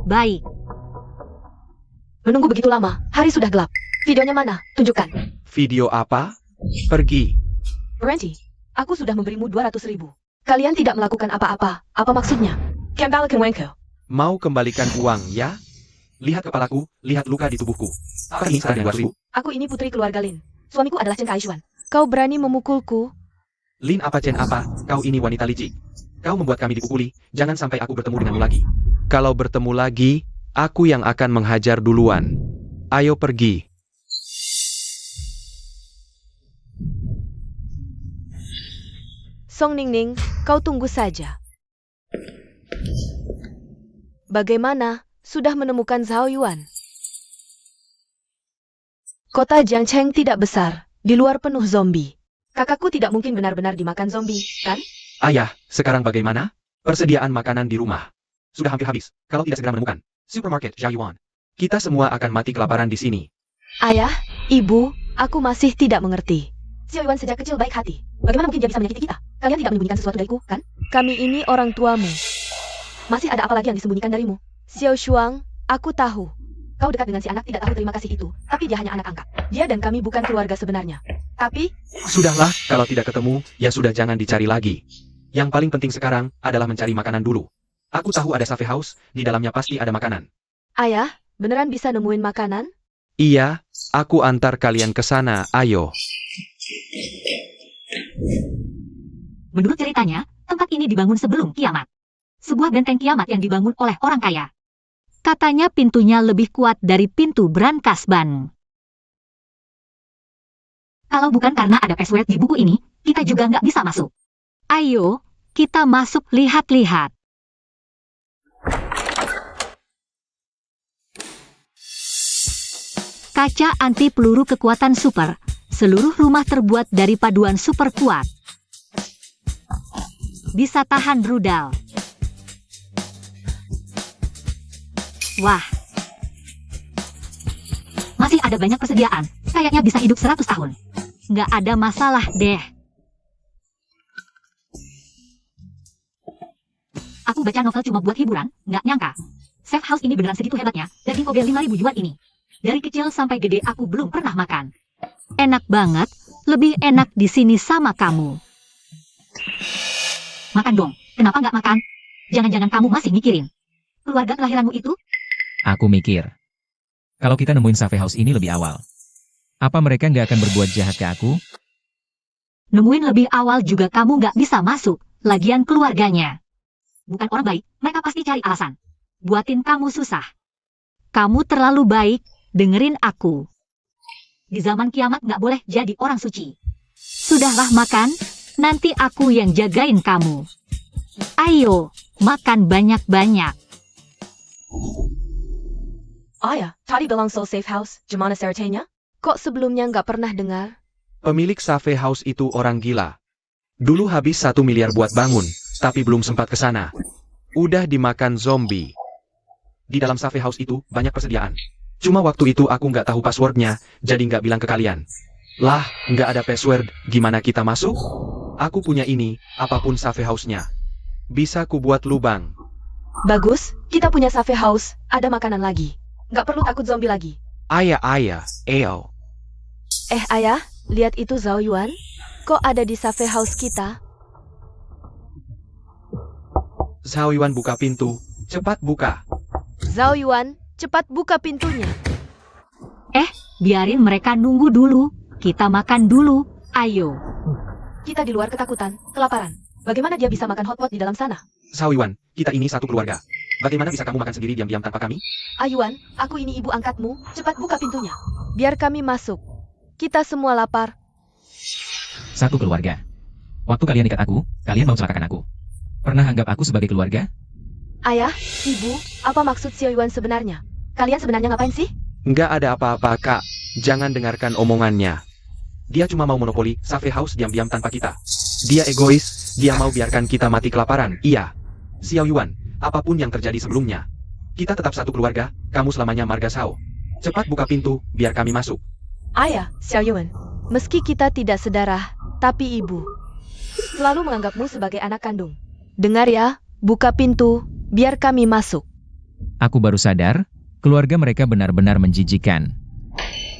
Baik. Menunggu begitu lama, hari sudah gelap. Videonya mana? Tunjukkan. Video apa? Pergi. Berhenti. Aku sudah memberimu 200.000. Kalian tidak melakukan apa-apa. Apa maksudnya? Kembalikan uangku. Mau kembalikan uang, ya? Lihat kepalaku, lihat luka di tubuhku. Apa ini sekarang 200.000? Aku ini putri keluarga Lin. Suamiku adalah Chen Kaishuan. Kau berani memukulku? Lin apa Chen apa, kau ini wanita licik. Kau membuat kami dipukuli, jangan sampai aku bertemu denganmu lagi. Kalau bertemu lagi, aku yang akan menghajar duluan. Ayo pergi. Song Ningning, kau tunggu saja. Bagaimana? Sudah menemukan Zhao Yuan? Kota Jiangcheng tidak besar, di luar penuh zombie. Kakakku tidak mungkin benar-benar dimakan zombie, kan? Ayah, sekarang bagaimana? Persediaan makanan di rumah sudah hampir habis. Kalau tidak segera menemukan supermarket Zhaoyuan, kita semua akan mati kelaparan di sini. Ayah, ibu, aku masih tidak mengerti. Xiao Yuan sejak kecil baik hati. Bagaimana mungkin dia bisa menyakiti kita? Kalian tidak menyembunyikan sesuatu dariku, kan? Kami ini orang tuamu. Masih ada apa lagi yang disembunyikan darimu? Xiao Shuang, aku tahu. Kau dekat dengan si anak tidak tahu terima kasih itu, tapi dia hanya anak angkat. Dia dan kami bukan keluarga sebenarnya. Tapi, Sudahlah, kalau tidak ketemu, ya sudah jangan dicari lagi. Yang paling penting sekarang adalah mencari makanan dulu. Aku tahu ada cafe house, di dalamnya pasti ada makanan. ayah, beneran bisa nemuin makanan? Iya, aku antar kalian ke sana, ayo. Menurut ceritanya, tempat ini dibangun sebelum kiamat. Sebuah benteng kiamat yang dibangun oleh orang kaya. Katanya pintunya lebih kuat dari pintu brankas ban. Kalau bukan karena ada password di buku ini, kita juga nggak bisa masuk. Ayo, kita masuk lihat-lihat. Kaca anti peluru kekuatan super. Seluruh rumah terbuat dari paduan super kuat. Bisa tahan rudal. Wah. Masih ada banyak persediaan. Kayaknya bisa hidup 100 tahun. Nggak ada masalah deh. Aku baca novel cuma buat hiburan, nggak nyangka. Safe house ini beneran segitu hebatnya, daging kobe 5.000 yuan ini. Dari kecil sampai gede aku belum pernah makan. Enak banget, lebih enak di sini sama kamu. Makan dong, kenapa nggak makan? Jangan-jangan kamu masih mikirin keluarga kelahiranmu itu? Aku mikir. Kalau kita nemuin cafe house ini lebih awal, apa mereka nggak akan berbuat jahat ke aku? Nemuin lebih awal juga kamu nggak bisa masuk, lagian keluarganya. Bukan orang baik, mereka pasti cari alasan. Buatin kamu susah. Kamu terlalu baik, dengerin aku. Di zaman kiamat nggak boleh jadi orang suci. Sudahlah makan, nanti aku yang jagain kamu. Ayo, makan banyak-banyak. Ayah, tadi bilang soul safe house, gimana ceritanya? Kok sebelumnya nggak pernah dengar? Pemilik cafe house itu orang gila. Dulu habis 1 miliar buat bangun, tapi belum sempat ke sana. Udah dimakan zombie. Di dalam cafe house itu banyak persediaan. Cuma waktu itu aku nggak tahu passwordnya, jadi nggak bilang ke kalian. Lah, nggak ada password, gimana kita masuk? Aku punya ini, apapun cafe house-nya. Bisa ku buat lubang. Bagus, kita punya cafe house, ada makanan lagi. Nggak perlu takut zombie lagi. Ayah, eo. Ayah, lihat itu Zhao Yuan. Kok ada di cafe house kita? Zhao Yuan buka pintu, cepat buka. Zhao Yuan, cepat buka pintunya. Biarin mereka nunggu dulu. Kita makan dulu. Ayo. Kita di luar ketakutan, kelaparan. Bagaimana dia bisa makan hotpot di dalam sana? Zhao Yuan, kita ini satu keluarga. Bagaimana bisa kamu makan sendiri diam-diam tanpa kami? Ayuan, aku ini ibu angkatmu, cepat buka pintunya. Biar kami masuk. Kita semua lapar. Satu keluarga. Waktu kalian ikat aku, kalian mau celakakan aku. Pernah anggap aku sebagai keluarga? Ayah, ibu, apa maksud Xiao Yuan sebenarnya? Kalian sebenarnya ngapain sih? Nggak ada apa-apa, Kak. Jangan dengarkan omongannya. Dia cuma mau monopoli cafe house diam-diam tanpa kita. Dia egois, dia mau biarkan kita mati kelaparan. Iya. Xiao Yuan, apapun yang terjadi sebelumnya, kita tetap satu keluarga, kamu selamanya marga Shao. Cepat buka pintu, biar kami masuk. Ayah, Xiao Yuan, meski kita tidak sedarah, tapi ibu selalu menganggapmu sebagai anak kandung. Dengar ya, buka pintu, biar kami masuk. Aku baru sadar, keluarga mereka benar-benar menjijikan.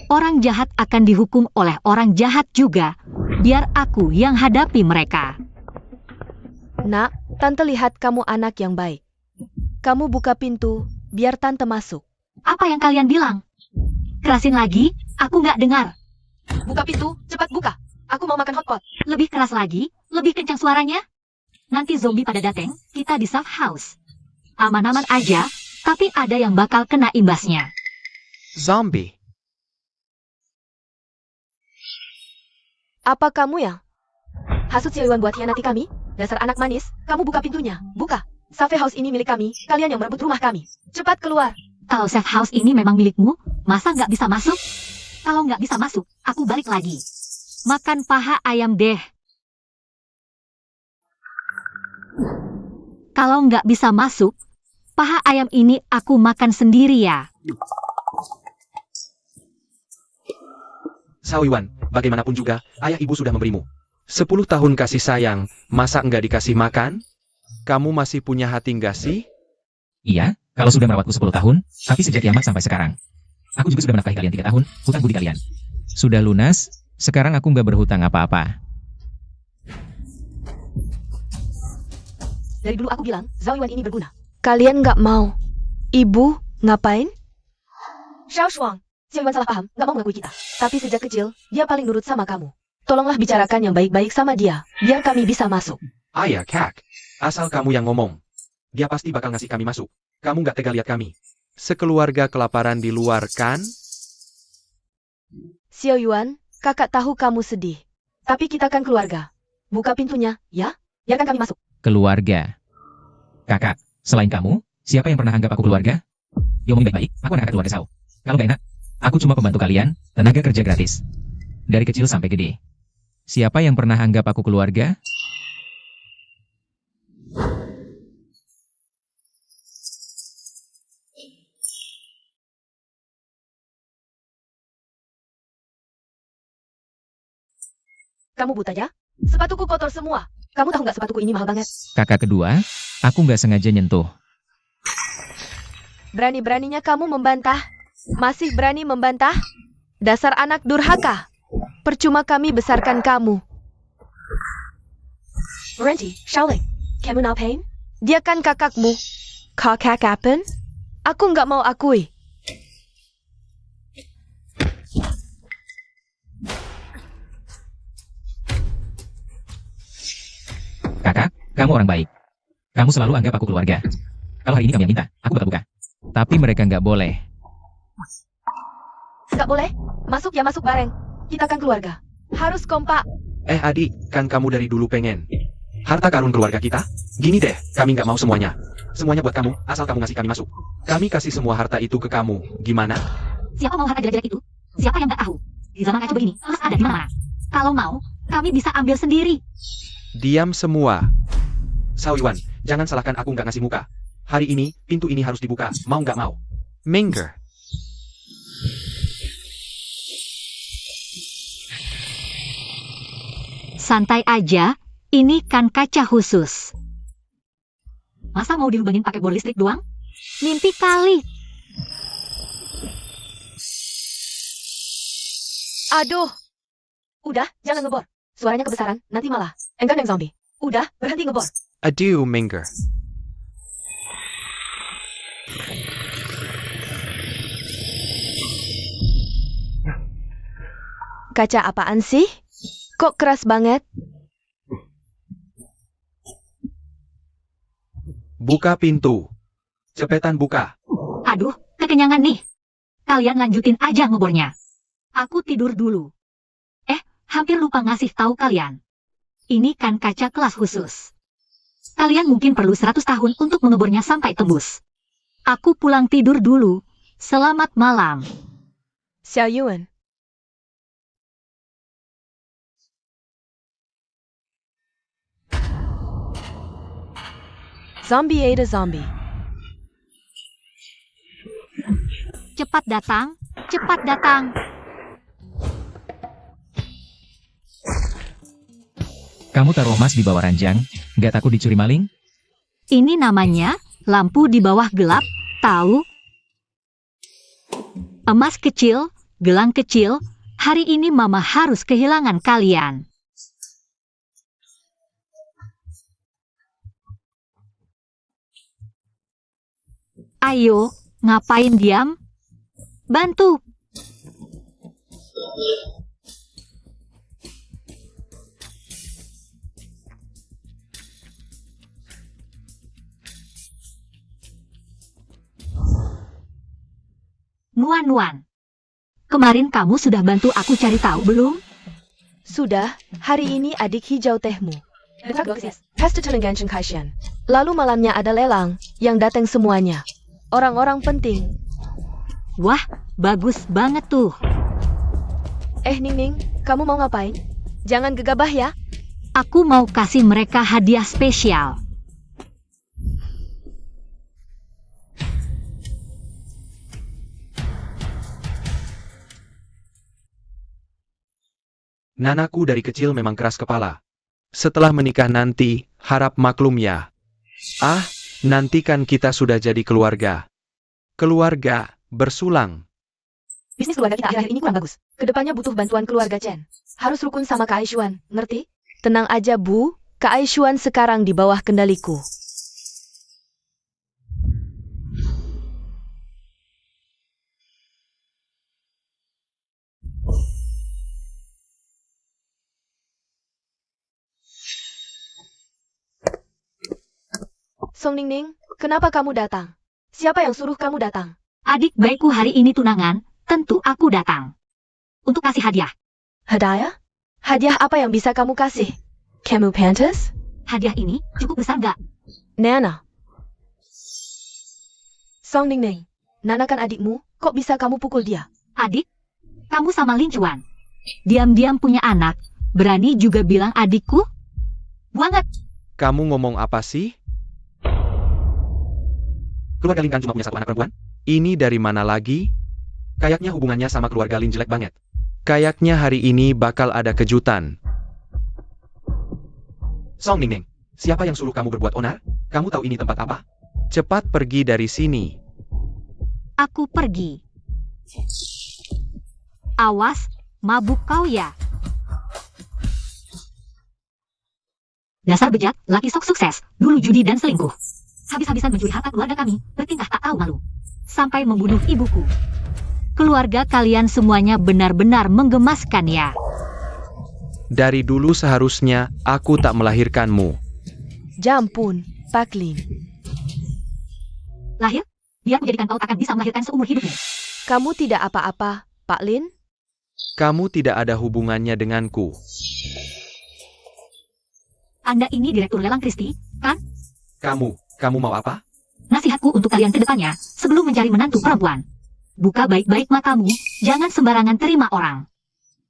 Orang jahat akan dihukum oleh orang jahat juga. Biar aku yang hadapi mereka. Nak, Tante lihat kamu anak yang baik. Kamu buka pintu, biar Tante masuk. Apa yang kalian bilang? Kerasin lagi, aku nggak dengar. Buka pintu, cepat buka. Aku mau makan hotpot. Lebih keras lagi, lebih kencang suaranya. Nanti zombie pada datang, kita di safe house. Aman-aman aja, tapi ada yang bakal kena imbasnya. Zombie. Apa kamu ya? Hasut si Iwan buat hianati kami? Dasar anak manis, kamu buka pintunya. Buka. Safe house ini milik kami, kalian yang merebut rumah kami. Cepat keluar. Kalau safe house ini memang milikmu, masa nggak bisa masuk? Kalau nggak bisa masuk, aku balik lagi. Makan paha ayam deh. Kalau nggak bisa masuk, paha ayam ini aku makan sendiri ya. Xiao Yuan, bagaimanapun juga, ayah ibu sudah memberimu 10 tahun kasih sayang, masa enggak dikasih makan? Kamu masih punya hati enggak sih? Iya, kalau sudah merawatku 10 tahun, tapi sejak kiamat sampai sekarang. Aku juga sudah menafkahi kalian 3 tahun, hutang budi kalian. Sudah lunas, sekarang aku nggak berhutang apa-apa. Dari dulu aku bilang, Zhao Yuan ini berguna. Kalian nggak mau. Ibu, ngapain? Xiao Shuang, Xiao Yuan salah paham, nggak mau mengakui kita. Tapi sejak kecil, dia paling nurut sama kamu. Tolonglah bicarakan yang baik-baik sama dia, biar kami bisa masuk. Ayah, Kak. Asal kamu yang ngomong. Dia pasti bakal ngasih kami masuk. Kamu nggak tega lihat kami. Sekeluarga kelaparan di luar, kan? Xiao Yuan, kakak tahu kamu sedih. Tapi kita kan keluarga. Buka pintunya, ya? Biarkan kami masuk. Keluarga. Kakak, selain kamu, siapa yang pernah anggap aku keluarga? Diomongin baik-baik, aku anak keluarga Sao. Kalau gak enak, aku cuma pembantu kalian, tenaga kerja gratis. Dari kecil sampai gede. Siapa yang pernah anggap aku keluarga? Kamu buta ya? Sepatuku kotor semua. Kamu tahu nggak sepatuku ini mahal banget? Kakak kedua, aku nggak sengaja nyentuh. Berani-beraninya kamu membantah. Masih berani membantah? Dasar anak durhaka. Percuma kami besarkan kamu. Randy, Shaolin, kamu now pain? Dia kan kakakmu. Kakak kapan? Aku nggak mau akui. Kakak, kamu orang baik. Kamu selalu anggap aku keluarga. Kalau hari ini kami yang minta, aku bakal buka. Tapi mereka nggak boleh. Nggak boleh? Masuk ya masuk bareng. Kita kan keluarga. Harus kompak. Adik, kan kamu dari dulu pengen harta karun keluarga kita? Gini deh, kami nggak mau semuanya. Semuanya buat kamu, asal kamu ngasih kami masuk. Kami kasih semua harta itu ke kamu. Gimana? Siapa mau harta jelek-jelek itu? Siapa yang nggak tahu? Di zaman kacau begini, emas ada di mana-mana. Kalau mau, kami bisa ambil sendiri. Diam semua. Xiao Yuan, jangan salahkan aku nggak ngasih muka. Hari ini, pintu ini harus dibuka, mau nggak mau. Minger. Santai aja, ini kan kaca khusus. Masa mau dilubangin pakai bor listrik doang? Mimpi kali. Aduh. Udah, jangan ngebor. Suaranya kebesaran, nanti malah enggan yang zombie. Udah, berhenti ngebor. Adieu, Minger. Kaca apaan sih? Kok keras banget? Buka pintu. Cepetan buka. Aduh, kekenyangan nih. Kalian lanjutin aja ngebornya. Aku tidur dulu. Hampir lupa ngasih tahu kalian. Ini kan kaca kelas khusus. Kalian mungkin perlu 100 tahun untuk mengebornya sampai tembus. Aku pulang tidur dulu. Selamat malam. Xiao Yuan. Zombie ate a zombie. Cepat datang, cepat datang. Kamu taruh emas di bawah ranjang, nggak takut dicuri maling? Ini namanya lampu di bawah gelap, tahu? Emas kecil, gelang kecil, hari ini Mama harus kehilangan kalian. Ayo, ngapain diam? Bantu. Nuan-nuan. Kemarin kamu sudah bantu aku cari tahu belum? Sudah, hari ini adik hijau tehmu. Lalu malamnya ada lelang, yang datang semuanya. Orang-orang penting. Wah, bagus banget tuh. Ning, kamu mau ngapain? Jangan gegabah ya. Aku mau kasih mereka hadiah spesial. Nanaku dari kecil memang keras kepala. Setelah menikah nanti, harap maklum ya. Ah, nanti kan kita sudah jadi keluarga. Keluarga, bersulang. Bisnis keluarga kita akhir-akhir ini kurang bagus. Kedepannya butuh bantuan keluarga Chen. Harus rukun sama Kak Aishuan, ngerti? Tenang aja Bu, Kak Aishuan sekarang di bawah kendaliku. Song Ningning, kenapa kamu datang? Siapa yang suruh kamu datang? Adik baikku hari ini tunangan, tentu aku datang. Untuk kasih hadiah. Hadiah? Hadiah apa yang bisa kamu kasih? Kamu pantas? Hadiah ini cukup besar nggak? Nana. Song Ningning, Nana kan adikmu, kok bisa kamu pukul dia? Adik, kamu sama Lin Chuan. Diam-diam punya anak, berani juga bilang adikku? Banget. Kamu ngomong apa sih? Keluarga Lin kan cuma punya satu anak perempuan? Ini dari mana lagi? Kayaknya hubungannya sama keluarga Lin jelek banget. Kayaknya hari ini bakal ada kejutan. Song Ningning, siapa yang suruh kamu berbuat onar? Kamu tahu ini tempat apa? Cepat pergi dari sini. Aku pergi. Awas, mabuk kau ya. Dasar bejat, laki sok sukses, dulu judi dan selingkuh. Habis-habisan mencuri harta keluarga kami, bertingkah tak tahu malu. Sampai membunuh ibuku. Keluarga kalian semuanya benar-benar menggemaskan ya. Dari dulu seharusnya aku tak melahirkanmu. Jampun, Pak Lin. Lahir, biar menjadikan kau takkan bisa melahirkan seumur hidupmu. Kamu tidak apa-apa, Pak Lin? Kamu tidak ada hubungannya denganku. Anda ini direktur lelang Kristi, kan? Kamu mau apa? Nasihatku untuk kalian ke depannya, sebelum mencari menantu perempuan. Buka baik-baik matamu, jangan sembarangan terima orang.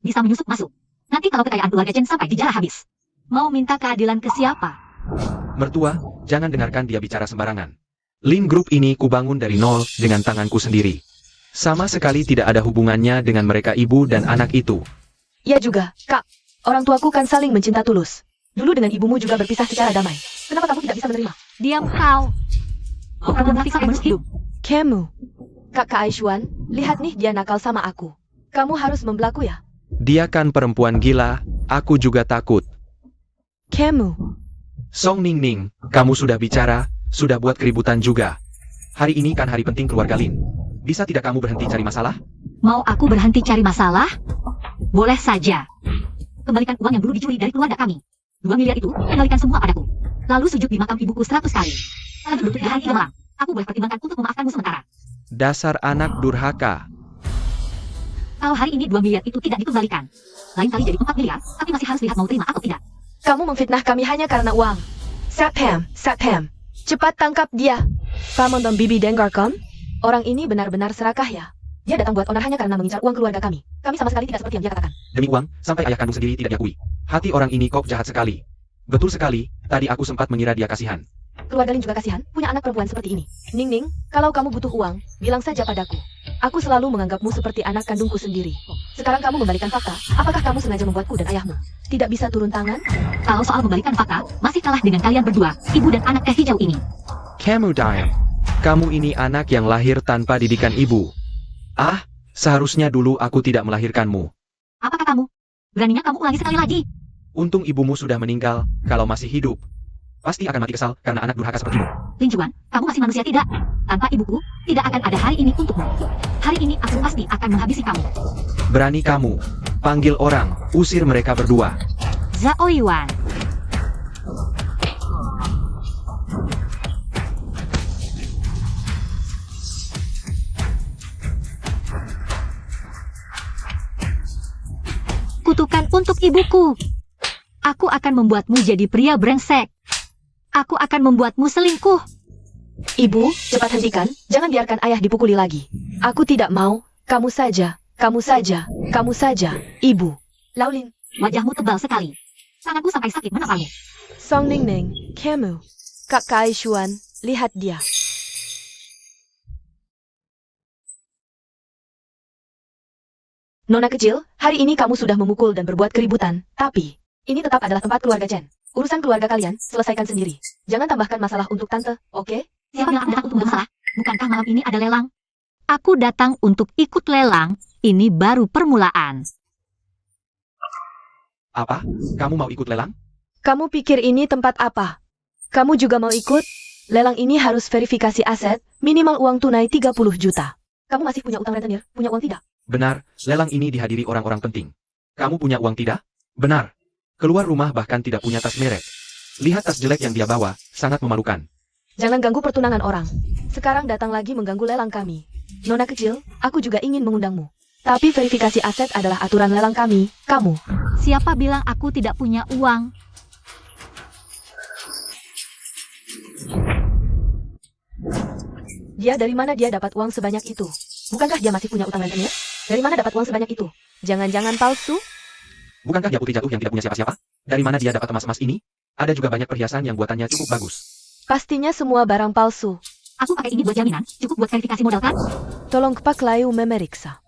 Bisa menyusup masuk. Nanti kalau kekayaan keluarga Chen sampai dijarah habis. Mau minta keadilan ke siapa? Mertua, jangan dengarkan dia bicara sembarangan. Lin Group ini kubangun dari nol dengan tanganku sendiri. Sama sekali tidak ada hubungannya dengan mereka ibu dan anak itu. Ya juga, Kak. Orang tuaku kan saling mencinta tulus. Dulu dengan ibumu juga berpisah secara damai. Kenapa kamu tidak bisa menerima? Diam kau. Kau perempuan munafik sampai menusuk hidung. Kamu. Kakak Aishuan, lihat nih dia nakal sama aku. Kamu harus membelaku ya? Dia kan perempuan gila, aku juga takut. Kamu. Song Ningning, kamu sudah bicara, sudah buat keributan juga. Hari ini kan hari penting keluarga Lin. Bisa tidak kamu berhenti cari masalah? Mau aku berhenti cari masalah? Boleh saja. Kembalikan uang yang dulu dicuri dari keluarga kami. 2 miliar itu, kembalikan semua padaku. Lalu sujud di makam ibuku 100 kali. Lagi berlutut di hati gemelang. Aku boleh pertimbangkan untuk memaafkanmu sementara. Dasar anak durhaka. Kalau hari ini 2 miliar itu tidak dikembalikan, lain kali jadi 4 miliar, tapi masih harus lihat mau terima atau tidak. Kamu memfitnah kami hanya karena uang. Sapham, cepat tangkap dia. Kamu nonton Bibi Dengarkom? Orang ini benar-benar serakah ya. Dia datang buat onar hanya karena mengincar uang keluarga kami. Kami sama sekali tidak seperti yang dia katakan. Demi uang, sampai ayah kandung sendiri tidak diakui. Hati orang ini kok jahat sekali. Betul sekali, tadi aku sempat mengira dia kasihan. Keluarga Lin juga kasihan, punya anak perempuan seperti ini. Ningning, kalau kamu butuh uang, bilang saja padaku. Aku selalu menganggapmu seperti anak kandungku sendiri. Sekarang kamu membalikan fakta, apakah kamu sengaja membuatku dan ayahmu tidak bisa turun tangan? Kalau soal membalikan fakta, masih kalah dengan kalian berdua, ibu dan anak teh hijau ini. Kamu Diane, kamu ini anak yang lahir tanpa didikan ibu. Ah, seharusnya dulu aku tidak melahirkanmu. Apakah kamu? Beraninya kamu ulangi sekali lagi. Untung ibumu sudah meninggal, kalau masih hidup pasti akan mati kesal karena anak durhaka sepertimu. Lin Chuan, kamu masih manusia tidak? Tanpa ibuku, tidak akan ada hari ini untukmu. Hari ini aku pasti akan menghabisi kamu. Berani kamu. Panggil orang, usir mereka berdua. Zhao Yuan. Kutukan untuk ibuku. Aku akan membuatmu jadi pria brengsek. Aku akan membuatmu selingkuh. Ibu, cepat hentikan. Jangan biarkan ayah dipukuli lagi. Aku tidak mau. Kamu saja. Kamu saja. Kamu saja. Ibu. Laulin. Wajahmu tebal sekali. Tanganku sampai sakit menaparmu. Song Ningning. Kamu. Kak Kai Shuan. Lihat dia. Nona kecil, hari ini kamu sudah memukul dan berbuat keributan. Tapi, ini tetap adalah tempat keluarga Chen. Urusan keluarga kalian, selesaikan sendiri. Jangan tambahkan masalah untuk tante, oke? Siapa bilang aku datang untuk bermasalah? Bukankah malam ini ada lelang? Aku datang untuk ikut lelang. Ini baru permulaan. Apa? Kamu mau ikut lelang? Kamu pikir ini tempat apa? Kamu juga mau ikut? Lelang ini harus verifikasi aset, minimal uang tunai 30 juta. Kamu masih punya utang rentenir? Punya uang tidak? Benar, lelang ini dihadiri orang-orang penting. Kamu punya uang tidak? Benar. Keluar rumah bahkan tidak punya tas merek. Lihat tas jelek yang dia bawa, sangat memalukan. Jangan ganggu pertunangan orang. Sekarang datang lagi mengganggu lelang kami. Nona kecil, aku juga ingin mengundangmu. Tapi verifikasi aset adalah aturan lelang kami, kamu. Siapa bilang aku tidak punya uang? Dia dari mana dia dapat uang sebanyak itu? Bukankah dia masih punya utang rentenir? Dari mana dapat uang sebanyak itu? Jangan-jangan palsu? Bukankah dia putri jatuh yang tidak punya siapa-siapa? Dari mana dia dapat emas-emas ini? Ada juga banyak perhiasan yang buatannya cukup bagus. Pastinya semua barang palsu. Aku pakai ini buat jaminan, cukup buat verifikasi modal kan? Tolong kepak layu memeriksa.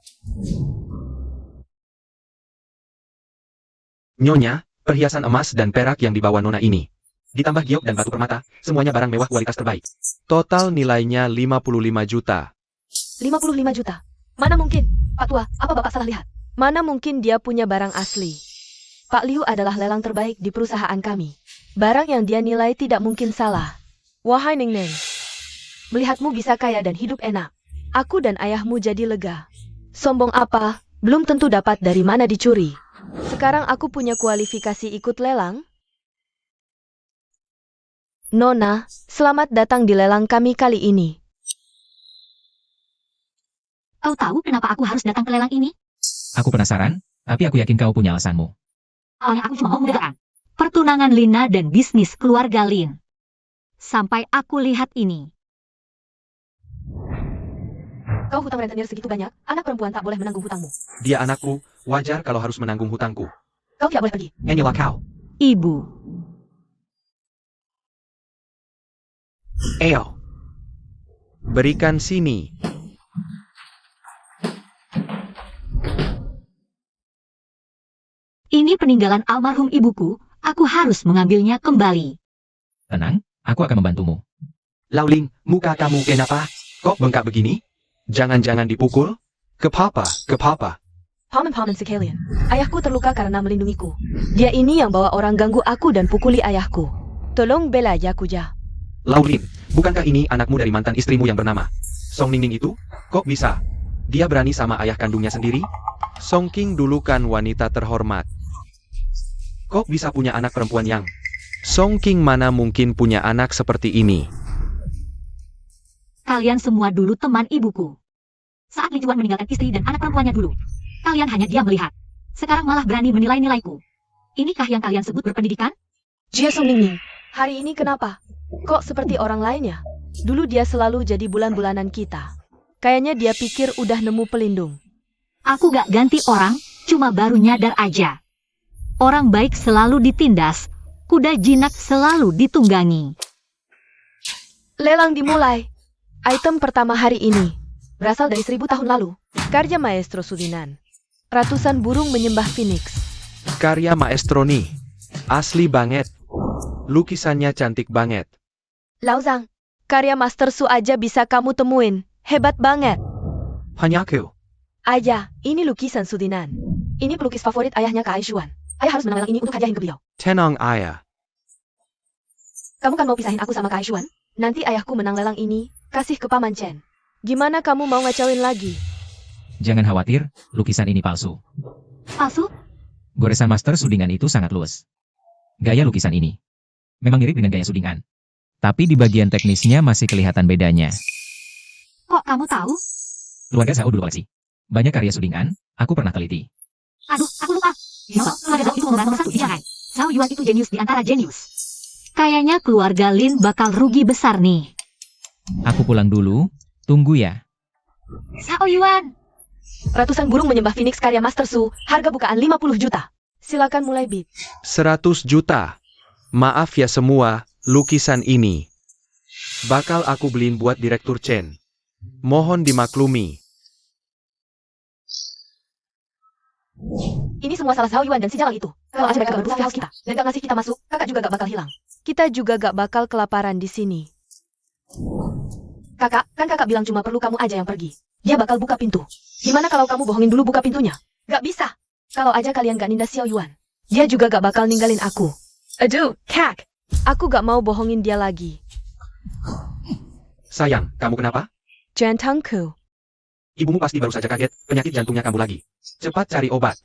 Nyonya, perhiasan emas dan perak yang dibawa Nona ini. Ditambah giok dan batu permata, semuanya barang mewah kualitas terbaik. Total nilainya 55 juta. 55 juta. Mana mungkin? Pak Tua, apa Bapak salah lihat? Mana mungkin dia punya barang asli? Pak Liu adalah lelang terbaik di perusahaan kami. Barang yang dia nilai tidak mungkin salah. Wahai Ning Ning, melihatmu bisa kaya dan hidup enak. Aku dan ayahmu jadi lega. Sombong apa? Belum tentu dapat dari mana dicuri. Sekarang aku punya kualifikasi ikut lelang. Nona, selamat datang di lelang kami kali ini. Kau tahu kenapa aku harus datang ke lelang ini? Aku penasaran, tapi aku yakin kau punya alasanmu. Awalnya aku cuma mau mendengarkan. Pertunangan Lina dan bisnis keluarga Lin. Sampai aku lihat ini. Kau hutang rentenir segitu banyak, anak perempuan tak boleh menanggung hutangmu. Dia anakku, wajar kalau harus menanggung hutangku. Kau tidak boleh pergi. Inilah kau. Ibu. Eo. Berikan sini. Ini peninggalan almarhum ibuku, aku harus mengambilnya kembali. Tenang, aku akan membantumu. Lauling, muka kamu kenapa? Kok bengkak begini? Jangan-jangan dipukul? Kepapa. Paman sekalian, ayahku terluka karena melindungiku. Dia ini yang bawa orang ganggu aku dan pukuli ayahku. Tolong bela Yakuja. Lauling, bukankah ini anakmu dari mantan istrimu yang bernama Song Ningning itu? Kok bisa? Dia berani sama ayah kandungnya sendiri? Song King dulu kan wanita terhormat. Kok bisa punya anak perempuan yang? Song King mana mungkin punya anak seperti ini? Kalian semua dulu teman ibuku. Saat Li Juan meninggalkan istri dan anak perempuannya dulu, kalian hanya diam melihat. Sekarang malah berani menilai nilaiku. Inikah yang kalian sebut berpendidikan? Jia Song Ningning, hari ini kenapa? Kok seperti orang lainnya? Dulu dia selalu jadi bulan-bulanan kita. Kayaknya dia pikir udah nemu pelindung. Aku gak ganti orang, cuma baru nyadar aja. Orang baik selalu ditindas, kuda jinak selalu ditunggangi. Lelang dimulai. Item pertama hari ini berasal dari 1000 tahun lalu. Karya Maestro Sudinan. Ratusan burung menyembah Phoenix. Karya Maestro nih. Asli banget. Lukisannya cantik banget. Laozang, karya Master Su aja bisa kamu temuin. Hebat banget. Hanya aku. Ayah, ini lukisan Sudinan. Ini pelukis favorit ayahnya Kak Aishuan. Ayah harus menang ini untuk hadiahin ke beliau. Tenang ayah. Kamu kan mau pisahin aku sama Kak Aishuan? Nanti ayahku menang lelang ini, kasih ke Paman Chen. Gimana kamu mau ngacauin lagi? Jangan khawatir, lukisan ini palsu. Palsu? Goresan master sudingan itu sangat luas. Gaya lukisan ini memang mirip dengan gaya sudingan. Tapi di bagian teknisnya masih kelihatan bedanya. Kok kamu tahu? Keluarga Zhao dulu koleksi banyak karya sudingan, aku pernah teliti. Aduh, aku lupa. Kenapa keluarga Zhao itu mengembang nomor 1 di Shanghai? Zhao Yuan itu jenius di antara jenius. Kayaknya keluarga Lin bakal rugi besar nih. Aku pulang dulu, tunggu ya. Zhao Yuan. Ratusan burung menyembah Phoenix karya Master Su, harga bukaan 50 juta. Silakan mulai bid. 100 juta. Maaf ya semua, lukisan ini bakal aku beliin buat Direktur Chen. Mohon dimaklumi. Ini semua salah Zhao Yuan dan si Jalang itu. Kalau aja mereka berusaha ke house kita dan gak ngasih kita masuk, kakak juga gak bakal hilang. Kita juga gak bakal kelaparan di sini. Kakak, kan kakak bilang cuma perlu kamu aja yang pergi. Dia bakal buka pintu. Gimana kalau kamu bohongin dulu buka pintunya? Gak bisa. Kalau aja kalian gak nindas Xiao Yuan, dia juga gak bakal ninggalin aku. Aduh, kak. Aku gak mau bohongin dia lagi. Sayang, kamu kenapa? Jantungku. Ibumu pasti baru saja kaget, penyakit jantungnya kambuh lagi. Cepat cari obat.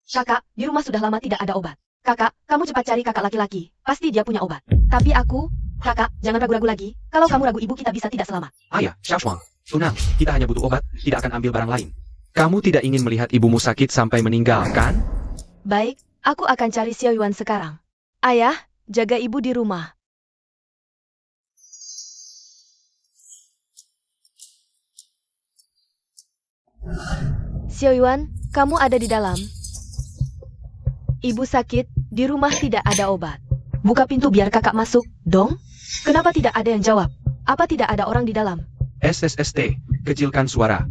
Kakak, di rumah sudah lama tidak ada obat. Kakak, kamu cepat cari kakak laki-laki. Pasti dia punya obat. Tapi aku, kakak, jangan ragu-ragu lagi. Kalau kamu ragu ibu kita bisa tidak selamat. Ayah, Xiaoshuang, tenang, kita hanya butuh obat, tidak akan ambil barang lain. Kamu tidak ingin melihat ibumu sakit sampai meninggal, kan? Baik, aku akan cari Xiao Yuan sekarang. Ayah, jaga ibu di rumah. Xiao Yuan, kamu ada di dalam. Ibu sakit, di rumah tidak ada obat. Buka pintu biar kakak masuk, dong. Kenapa tidak ada yang jawab? Apa tidak ada orang di dalam? SSST, kecilkan suara.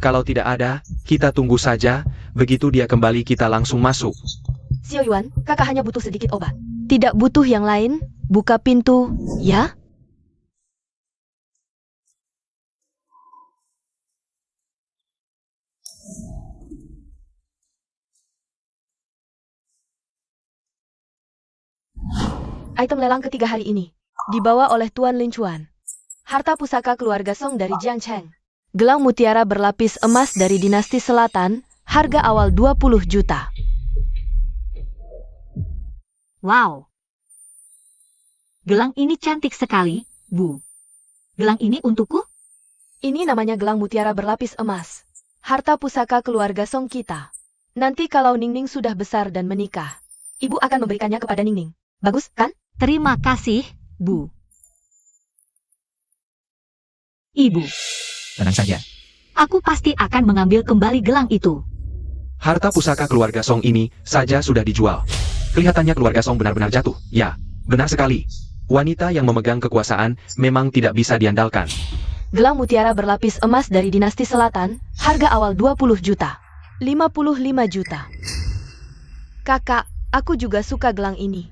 Kalau tidak ada, kita tunggu saja, begitu dia kembali kita langsung masuk. Xiao Yuan, kakak hanya butuh sedikit obat. Tidak butuh yang lain, buka pintu, ya? Item lelang ketiga hari ini dibawa oleh Tuan Lin Chuan. Harta pusaka keluarga Song dari Jiang Cheng. Gelang mutiara berlapis emas dari dinasti selatan, harga awal 20 juta. Wow. Gelang ini cantik sekali, Bu. Gelang ini untukku? Ini namanya gelang mutiara berlapis emas. Harta pusaka keluarga Song kita. Nanti kalau Ningning sudah besar dan menikah, ibu akan memberikannya kepada Ningning. Bagus, kan? Terima kasih, Bu. Ibu, Tenang saja. aku pasti akan mengambil kembali gelang itu. Harta pusaka keluarga Song ini saja sudah dijual. Kelihatannya keluarga Song benar-benar jatuh. Ya, benar sekali. Wanita yang memegang kekuasaan memang tidak bisa diandalkan. Gelang mutiara berlapis emas dari dinasti selatan, harga awal 20 juta. 55 juta. Kakak, aku juga suka gelang ini.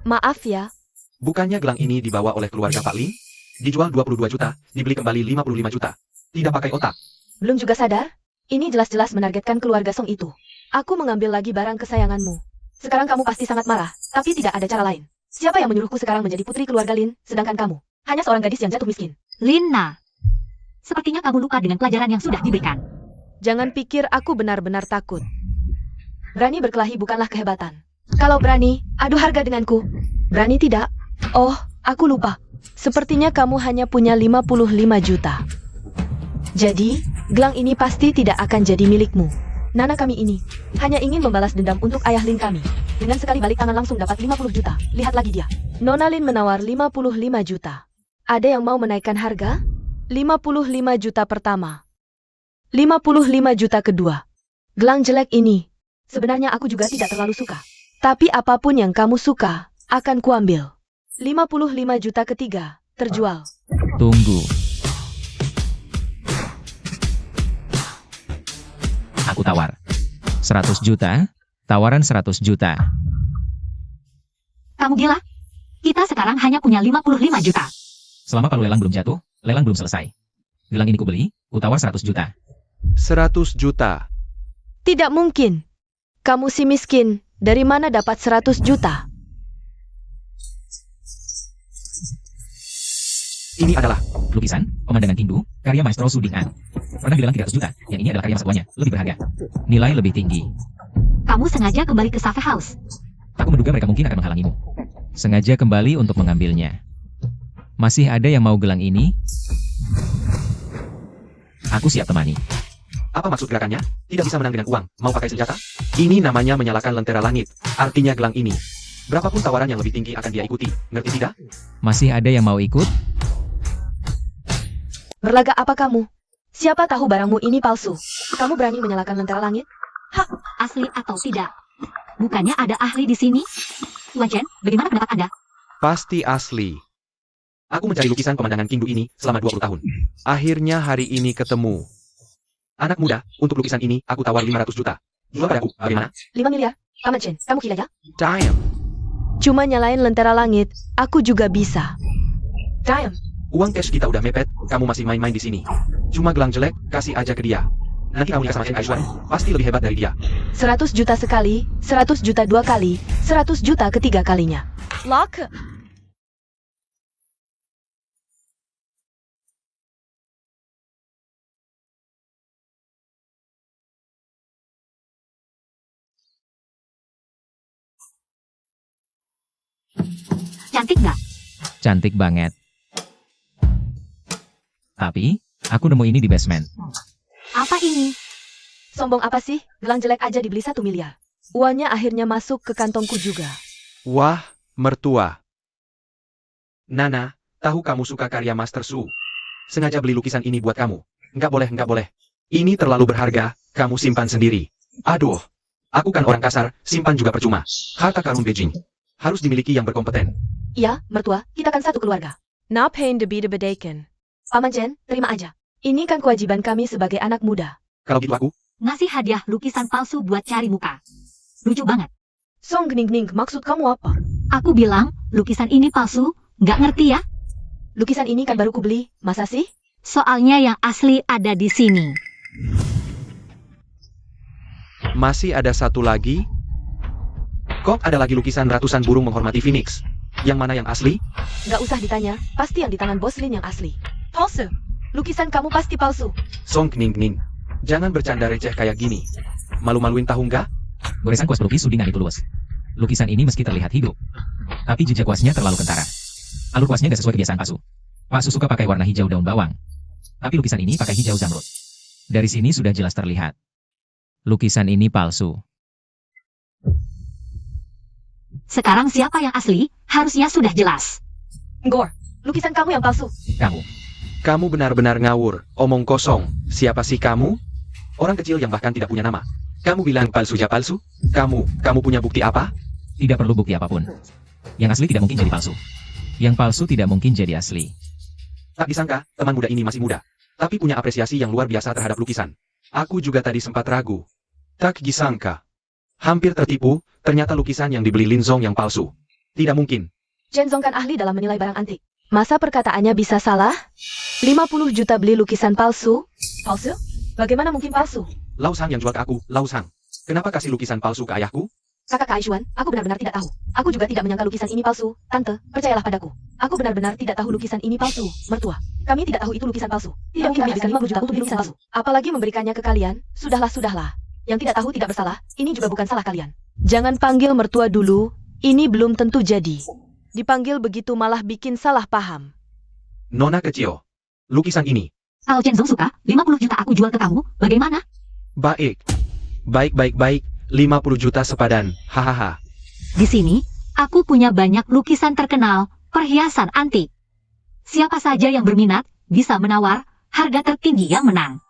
Maaf ya, Bukannya gelang ini dibawa oleh keluarga Pak Lin? Dijual 22 juta, dibeli kembali 55 juta. Tidak pakai otak. belum juga sadar? Ini jelas-jelas menargetkan keluarga Song itu. Aku mengambil lagi barang kesayanganmu. Sekarang kamu pasti sangat marah, tapi tidak ada cara lain. Siapa yang menyuruhku sekarang menjadi putri keluarga Lin, sedangkan kamu hanya seorang gadis yang jatuh miskin? Lina, sepertinya kamu lupa dengan pelajaran yang sudah diberikan. Jangan pikir aku benar-benar takut. Berani berkelahi bukanlah kehebatan. Kalau berani, adu harga denganku. Berani tidak? Oh, aku lupa. Sepertinya kamu hanya punya 55 juta. Jadi, gelang ini pasti tidak akan jadi milikmu. Nana kami ini hanya ingin membalas dendam untuk ayah Lin kami. Dengan sekali balik tangan langsung dapat 50 juta. Lihat lagi dia. Nona Lin menawar 55 juta. Ada yang mau menaikkan harga? 55 juta pertama. 55 juta kedua. Gelang jelek ini. Sebenarnya aku juga tidak terlalu suka. Tapi apapun yang kamu suka, akan kuambil. 55 juta ketiga, terjual. Tunggu. Aku tawar. 100 juta, tawaran 100 juta. Kamu gila? Kita sekarang hanya punya 55 juta. Selama palu lelang belum jatuh, lelang belum selesai. Gelang ini kubeli, kutawar 100 juta. 100 juta. Tidak mungkin. Kamu si miskin, dari mana dapat 100 juta? Ini adalah Lukisan, pemandangan Hindu, karya Maestro Su Ding-an. Pernah bilang 300 juta, yang ini adalah karya masa tuanya, lebih berharga. Nilai lebih tinggi. Kamu sengaja kembali ke Save House. Aku menduga mereka mungkin akan menghalangimu. Sengaja kembali untuk mengambilnya. Masih ada yang mau gelang ini? Aku siap temani. apa maksud gerakannya? Tidak bisa menang dengan uang, mau pakai senjata? Ini namanya menyalakan lentera langit, artinya gelang ini. Berapapun tawaran yang lebih tinggi akan dia ikuti, ngerti tidak? Masih ada yang mau ikut? Berlagak apa kamu? Siapa tahu barangmu ini palsu? Kamu berani menyalakan lentera langit? Asli atau tidak? Bukannya ada ahli di sini? Tuan Chen, bagaimana pendapat Anda? Pasti asli. Aku mencari lukisan pemandangan Kindu ini selama 20 tahun. Akhirnya hari ini ketemu. Anak muda, untuk lukisan ini aku tawar 500 juta. Jual padaku, bagaimana? 5 miliar? Paman Chen, kamu gila ya? Damn. Cuma nyalain lentera langit, aku juga bisa. Damn. Uang cash kita udah mepet, kamu masih main-main di sini. Cuma gelang jelek, kasih aja ke dia. Nanti kamu nikah sama Chen Kaishuan, pasti lebih hebat dari dia. 100 juta sekali, 100 juta dua kali, 100 juta ketiga kalinya. Lock. Cantik nggak? Cantik banget. Tapi, aku nemu ini di basement. Apa ini? Sombong apa sih? Gelang jelek aja dibeli 1 miliar. Uangnya akhirnya masuk ke kantongku juga. Wah, mertua. Nana, tahu kamu suka karya Master Su. Sengaja beli lukisan ini buat kamu. Nggak boleh, nggak boleh. Ini terlalu berharga, kamu simpan sendiri. Aduh, aku kan orang kasar, simpan juga percuma. Harta karun Beijing. Harus dimiliki yang berkompeten. Iya, mertua, kita kan satu keluarga. Napain de bedakan. Paman Chen, terima aja. Ini kan kewajiban kami sebagai anak muda. Kalau gitu aku, Ngasih hadiah lukisan palsu buat cari muka. Lucu banget. Song gening-gening, maksud kamu apa? Aku bilang, lukisan ini palsu, nggak ngerti ya? Lukisan ini kan baru kubeli, masa sih? Soalnya yang asli ada di sini. masih ada satu lagi. Kok ada lagi lukisan ratusan burung menghormati Phoenix? Yang mana yang asli? Nggak usah ditanya, pasti yang di tangan Bos Lin yang asli. Palsu. Lukisan kamu pasti palsu. Song Kning. Jangan bercanda receh kayak gini. Malu-maluin tahu nggak? Goresan kuas pelukis Sudingan itu luas. Lukisan ini meski terlihat hidup, tapi jejak kuasnya terlalu kentara. Alur kuasnya gak sesuai kebiasaan Pak Su. Pak Su suka pakai warna hijau daun bawang. Tapi lukisan ini pakai hijau zamrud. Dari sini sudah jelas terlihat. Lukisan ini palsu. Sekarang siapa yang asli, harusnya sudah jelas. Gore, lukisan kamu yang palsu. Kamu benar-benar ngawur, omong kosong. Siapa sih kamu? Orang kecil yang bahkan tidak punya nama. Kamu bilang palsu ya palsu? Kamu punya bukti apa? Tidak perlu bukti apapun. Yang asli tidak mungkin jadi palsu. Yang palsu tidak mungkin jadi asli. Tak disangka, teman muda ini masih muda. Tapi punya apresiasi yang luar biasa terhadap lukisan. Aku juga tadi sempat ragu. Tak disangka. Hampir tertipu, ternyata lukisan yang dibeli Lin Zong yang palsu. Tidak mungkin. Chen Zong kan ahli dalam menilai barang antik. Masa perkataannya bisa salah? 50 juta beli lukisan palsu? Palsu? Bagaimana mungkin palsu? Lau Sang yang jual ke aku, Lau Sang. Kenapa kasih lukisan palsu ke ayahku? Kakak Kaishuan, aku benar-benar tidak tahu. Aku juga tidak menyangka lukisan ini palsu. Tante, percayalah padaku. Aku benar-benar tidak tahu lukisan ini palsu. Mertua, kami tidak tahu itu lukisan palsu. Tidak mungkin menghabiskan 50 juta untuk beli lukisan palsu. Apalagi memberikannya ke kalian. Sudahlah. Yang tidak tahu tidak bersalah. Ini juga bukan salah kalian. Jangan panggil mertua dulu. Ini belum tentu jadi. Dipanggil begitu malah bikin salah paham. Nona kecil. Lukisan ini. Kalau Chen Zong suka, 50 juta aku jual ke kamu, bagaimana? Baik. 50 juta sepadan. Hahaha. Di sini, aku punya banyak lukisan terkenal, perhiasan antik. Siapa saja yang berminat, bisa menawar, harga tertinggi yang menang.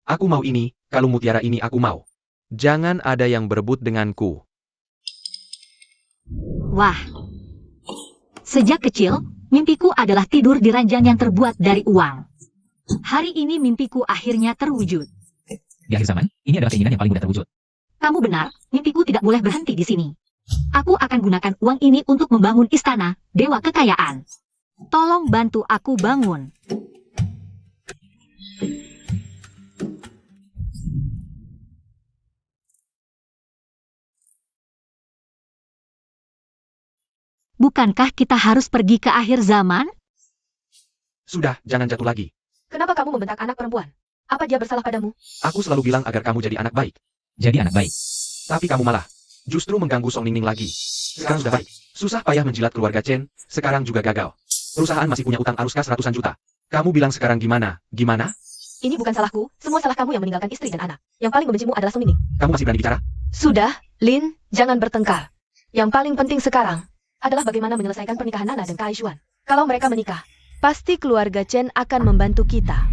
Aku mau ini, kalung mutiara ini aku mau. Jangan ada yang berebut denganku. Wah. Sejak kecil, mimpiku adalah tidur di ranjang yang terbuat dari uang. Hari ini mimpiku akhirnya terwujud. Di akhir zaman, ini adalah keinginan yang paling mudah terwujud. Kamu benar, mimpiku tidak boleh berhenti di sini. Aku akan gunakan uang ini untuk membangun istana, dewa kekayaan. Tolong bantu aku bangun. Bukankah kita harus pergi ke akhir zaman? Sudah, jangan jatuh lagi. Kenapa kamu membentak anak perempuan? Apa dia bersalah padamu? Aku selalu bilang agar kamu jadi anak baik. Jadi anak baik. Tapi kamu malah justru mengganggu Song Ningning lagi. Sekarang sudah baik. Susah payah menjilat keluarga Chen, sekarang juga gagal. Perusahaan masih punya utang arus kas ratusan juta. Kamu bilang sekarang gimana? Gimana? Ini bukan salahku, semua salah kamu yang meninggalkan istri dan anak. Yang paling membencimu adalah Song Ningning. Kamu masih berani bicara? Sudah, Lin, jangan bertengkar. Yang paling penting sekarang adalah bagaimana menyelesaikan pernikahan Nana dan Kai Xuan. Kalau mereka menikah, pasti keluarga Chen akan membantu kita.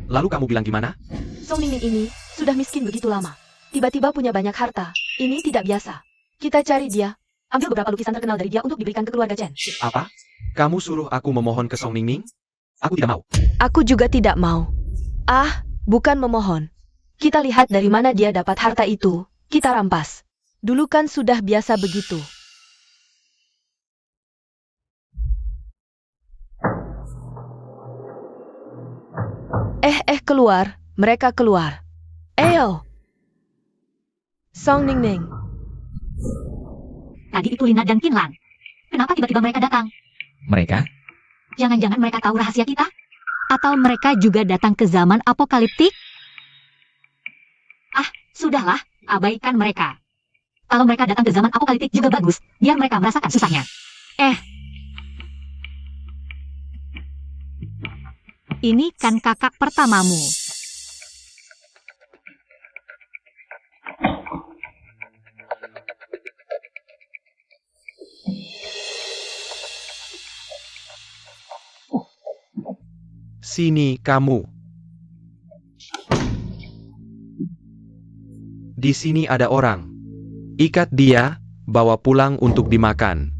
Lalu kamu bilang gimana? Song Ningning ini sudah miskin begitu lama. Tiba-tiba punya banyak harta. Ini tidak biasa. Kita cari dia. Ambil beberapa lukisan terkenal dari dia untuk diberikan ke keluarga Chen. Apa? Kamu suruh aku memohon ke Song Ningning? Aku tidak mau. Aku juga tidak mau. Ah, bukan memohon. Kita lihat dari mana dia dapat harta itu. Kita rampas. Dulu kan sudah biasa begitu. Keluar. Mereka keluar. Ayo. Song Ningning. Tadi itu Lina dan Qinlan. Kenapa tiba-tiba mereka datang? Mereka? Jangan-jangan mereka tahu rahasia kita? Atau mereka juga datang ke zaman apokaliptik? Ah, sudahlah, abaikan mereka. Kalau mereka datang ke zaman apokaliptik juga bagus, biar mereka merasakan susahnya. Ini kan kakak pertamamu. Sini kamu. Di sini ada orang. Ikat dia, bawa pulang untuk dimakan.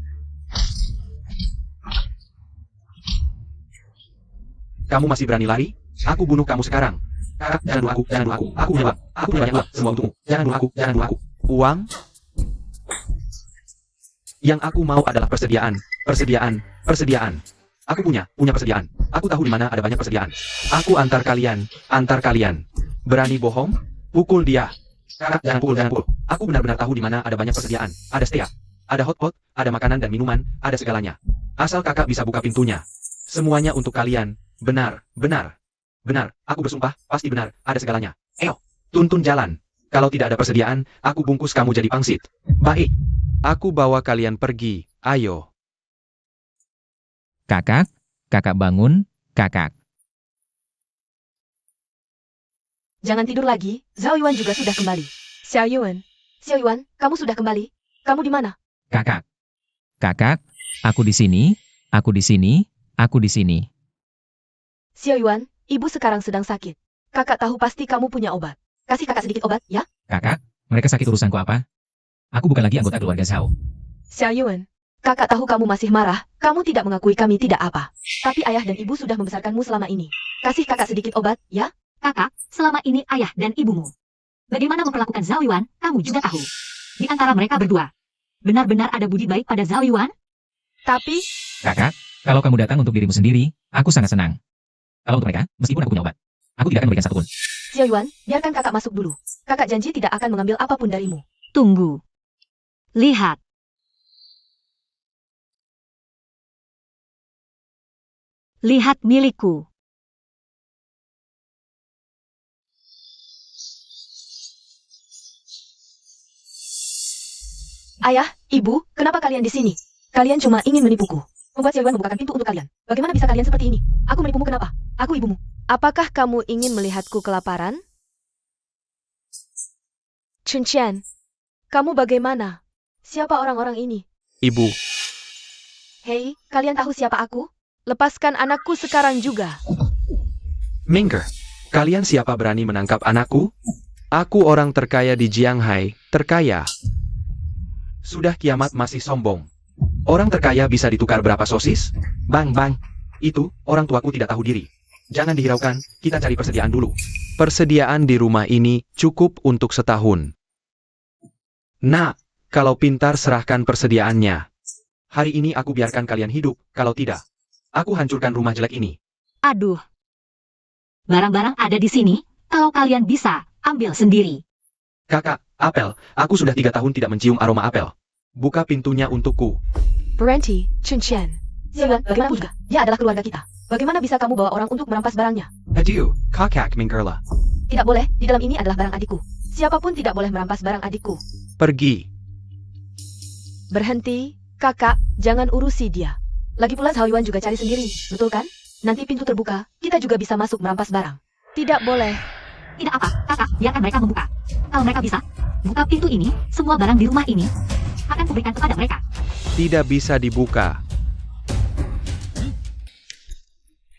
Kamu masih berani lari? Aku bunuh kamu sekarang. Kakak, jangan bunuh aku, jangan bunuh aku. Aku punya uang, aku punya banyak uang, semua untukmu. Jangan bunuh aku, jangan bunuh aku. Uang? Yang aku mau adalah persediaan, persediaan. Aku punya persediaan. Aku tahu di mana ada banyak persediaan. Aku antar kalian. Berani bohong? Pukul dia. Kakak, jangan pukul. Aku benar-benar tahu di mana ada banyak persediaan. Ada steak, ada hotpot, ada makanan dan minuman, ada segalanya. Asal kakak bisa buka pintunya. Semuanya untuk kalian. Benar. Aku bersumpah, pasti benar, ada segalanya. Ayo, tuntun jalan. Kalau tidak ada persediaan, aku bungkus kamu jadi pangsit. Baik. Aku bawa kalian pergi. Ayo. Kakak bangun, kakak. Jangan tidur lagi, Zhao Yuan juga sudah kembali. Xiao Yuan, kamu sudah kembali? Kamu di mana? Kakak, aku di sini. Xiao Yuan, ibu sekarang sedang sakit. Kakak tahu pasti kamu punya obat. Kasih kakak sedikit obat, ya? Kakak, mereka sakit urusanku apa? Aku bukan lagi anggota keluarga Zhao. Xiao Yuan, kakak tahu kamu masih marah, kamu tidak mengakui kami tidak apa. Tapi ayah dan ibu sudah membesarkanmu selama ini. Kasih kakak sedikit obat, ya? Kakak, selama ini ayah dan ibumu bagaimana memperlakukan Zhao Yuan, kamu juga tahu. Di antara mereka berdua, benar-benar ada budi baik pada Zhao Yuan? Tapi, Kakak, kalau kamu datang untuk dirimu sendiri, aku sangat senang. Kalau untuk mereka, meskipun aku punya obat, aku tidak akan memberikan satupun. Xiao Yuan, biarkan kakak masuk dulu. Kakak janji tidak akan mengambil apapun darimu. Tunggu. Lihat. Lihat milikku. Ayah, ibu, kenapa kalian di sini? Kalian cuma ingin menipuku. Membuat Xiao Yuan membukakan pintu untuk kalian. Bagaimana bisa kalian seperti ini? Aku menipumu kenapa? Aku ibumu. Apakah kamu ingin melihatku kelaparan? Chun Chen, kamu bagaimana? Siapa orang-orang ini? Ibu. Hei, kalian tahu siapa aku? Lepaskan anakku sekarang juga. Mingger, kalian siapa berani menangkap anakku? Aku orang terkaya di Jianghai, terkaya. Sudah kiamat masih sombong. Orang terkaya bisa ditukar berapa sosis? Bang. Itu, orang tuaku tidak tahu diri. Jangan dihiraukan, kita cari persediaan dulu. Persediaan di rumah ini cukup untuk setahun. Nah, kalau pintar serahkan persediaannya. Hari ini aku biarkan kalian hidup, kalau tidak, aku hancurkan rumah jelek ini. Aduh. Barang-barang ada di sini, kalau kalian bisa, ambil sendiri. Kakak, apel, aku sudah 3 tahun tidak mencium aroma apel. Buka pintunya untukku. Berhenti, Chun Chen. Xiao Yuan, bagaimanapun juga, dia adalah keluarga kita. Bagaimana bisa kamu bawa orang untuk merampas barangnya? Adieu, kakak Minggerla. Tidak boleh, di dalam ini adalah barang adikku. Siapapun tidak boleh merampas barang adikku. Pergi. Berhenti, kakak, jangan urusi dia. Lagi pula Zhao Yuan juga cari sendiri, betul kan? Nanti pintu terbuka, kita juga bisa masuk merampas barang. Tidak boleh. Tidak apa, kakak, biarkan mereka membuka. Kalau mereka bisa, buka pintu ini, semua barang di rumah ini akan kuberikan kepada mereka. Tidak bisa dibuka.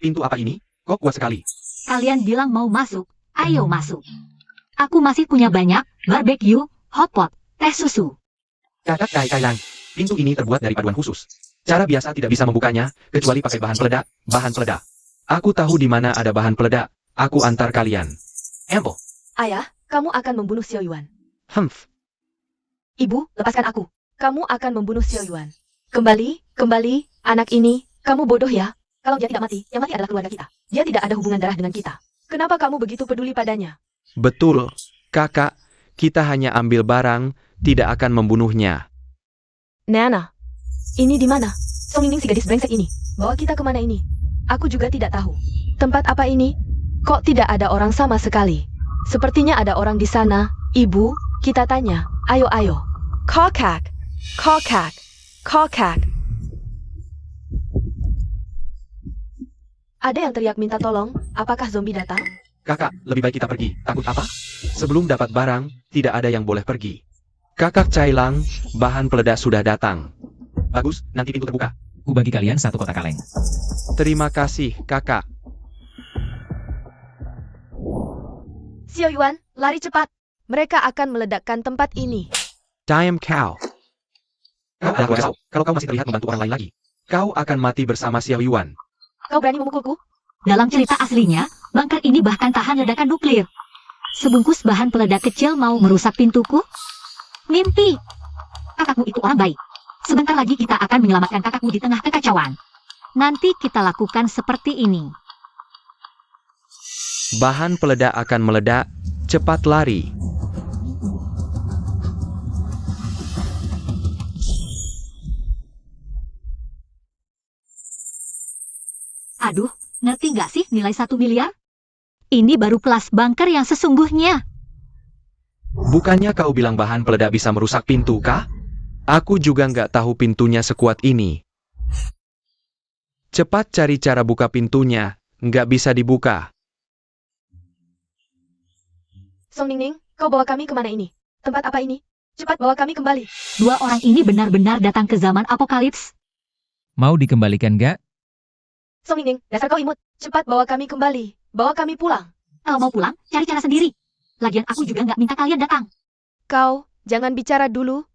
Pintu apa ini? Kok kuat sekali? Kalian bilang mau masuk, ayo masuk. Aku masih punya banyak barbecue, hotpot, teh susu. Kakak Kailang, pintu ini terbuat dari paduan khusus. Cara biasa tidak bisa membukanya, kecuali pakai bahan peledak. Aku tahu di mana ada bahan peledak. Aku antar kalian. Embo. Ayah, kamu akan membunuh Xiao Yuan. Humph. Ibu, lepaskan aku. Kamu akan membunuh Xiao Yuan. Kembali, anak ini, kamu bodoh ya. Kalau dia tidak mati, yang mati adalah keluarga kita. Dia tidak ada hubungan darah dengan kita. Kenapa kamu begitu peduli padanya? Betul, kakak. Kita hanya ambil barang, tidak akan membunuhnya. Nana, ini di mana? Song Ningning si gadis brengsek ini. Bawa kita kemana ini? Aku juga tidak tahu. Tempat apa ini? Kok tidak ada orang sama sekali? Sepertinya ada orang di sana. Ibu, kita tanya. Ayo. Kokak. Ada yang teriak minta tolong. Apakah zombie datang? Kakak, lebih baik kita pergi. Takut apa? Sebelum dapat barang, tidak ada yang boleh pergi. Kakak Cailang, bahan peledak sudah datang. Bagus, nanti pintu terbuka. Ku bagi kalian 1 kotak kaleng. Terima kasih, kakak. Xiao Yuan, lari cepat. Mereka akan meledakkan tempat ini. Diam kau. Kau adalah keluarga Sao. Kalau kau masih terlihat membantu orang lain lagi, kau akan mati bersama Xiao Yuan. Kau berani memukulku? Dalam cerita aslinya, bunker ini bahkan tahan ledakan nuklir. Sebungkus bahan peledak kecil mau merusak pintuku? Mimpi. Kakakmu itu orang baik. Sebentar lagi kita akan menyelamatkan kakakmu di tengah kekacauan. Nanti kita lakukan seperti ini. Bahan peledak akan meledak, cepat lari. Aduh, ngerti nggak sih nilai 1 miliar? Ini baru kelas bunker yang sesungguhnya. Bukannya kau bilang bahan peledak bisa merusak pintu, kah? Aku juga nggak tahu pintunya sekuat ini. Cepat cari cara buka pintunya, nggak bisa dibuka. Song Ningning, kau bawa kami kemana ini? Tempat apa ini? Cepat bawa kami kembali. 2 orang ini benar-benar datang ke zaman apokalips. Mau dikembalikan gak? Song Ningning, dasar kau imut. Cepat bawa kami kembali. Bawa kami pulang. Kalau mau pulang, cari cara sendiri. Lagian aku juga nggak minta kalian datang. Kau, jangan bicara dulu.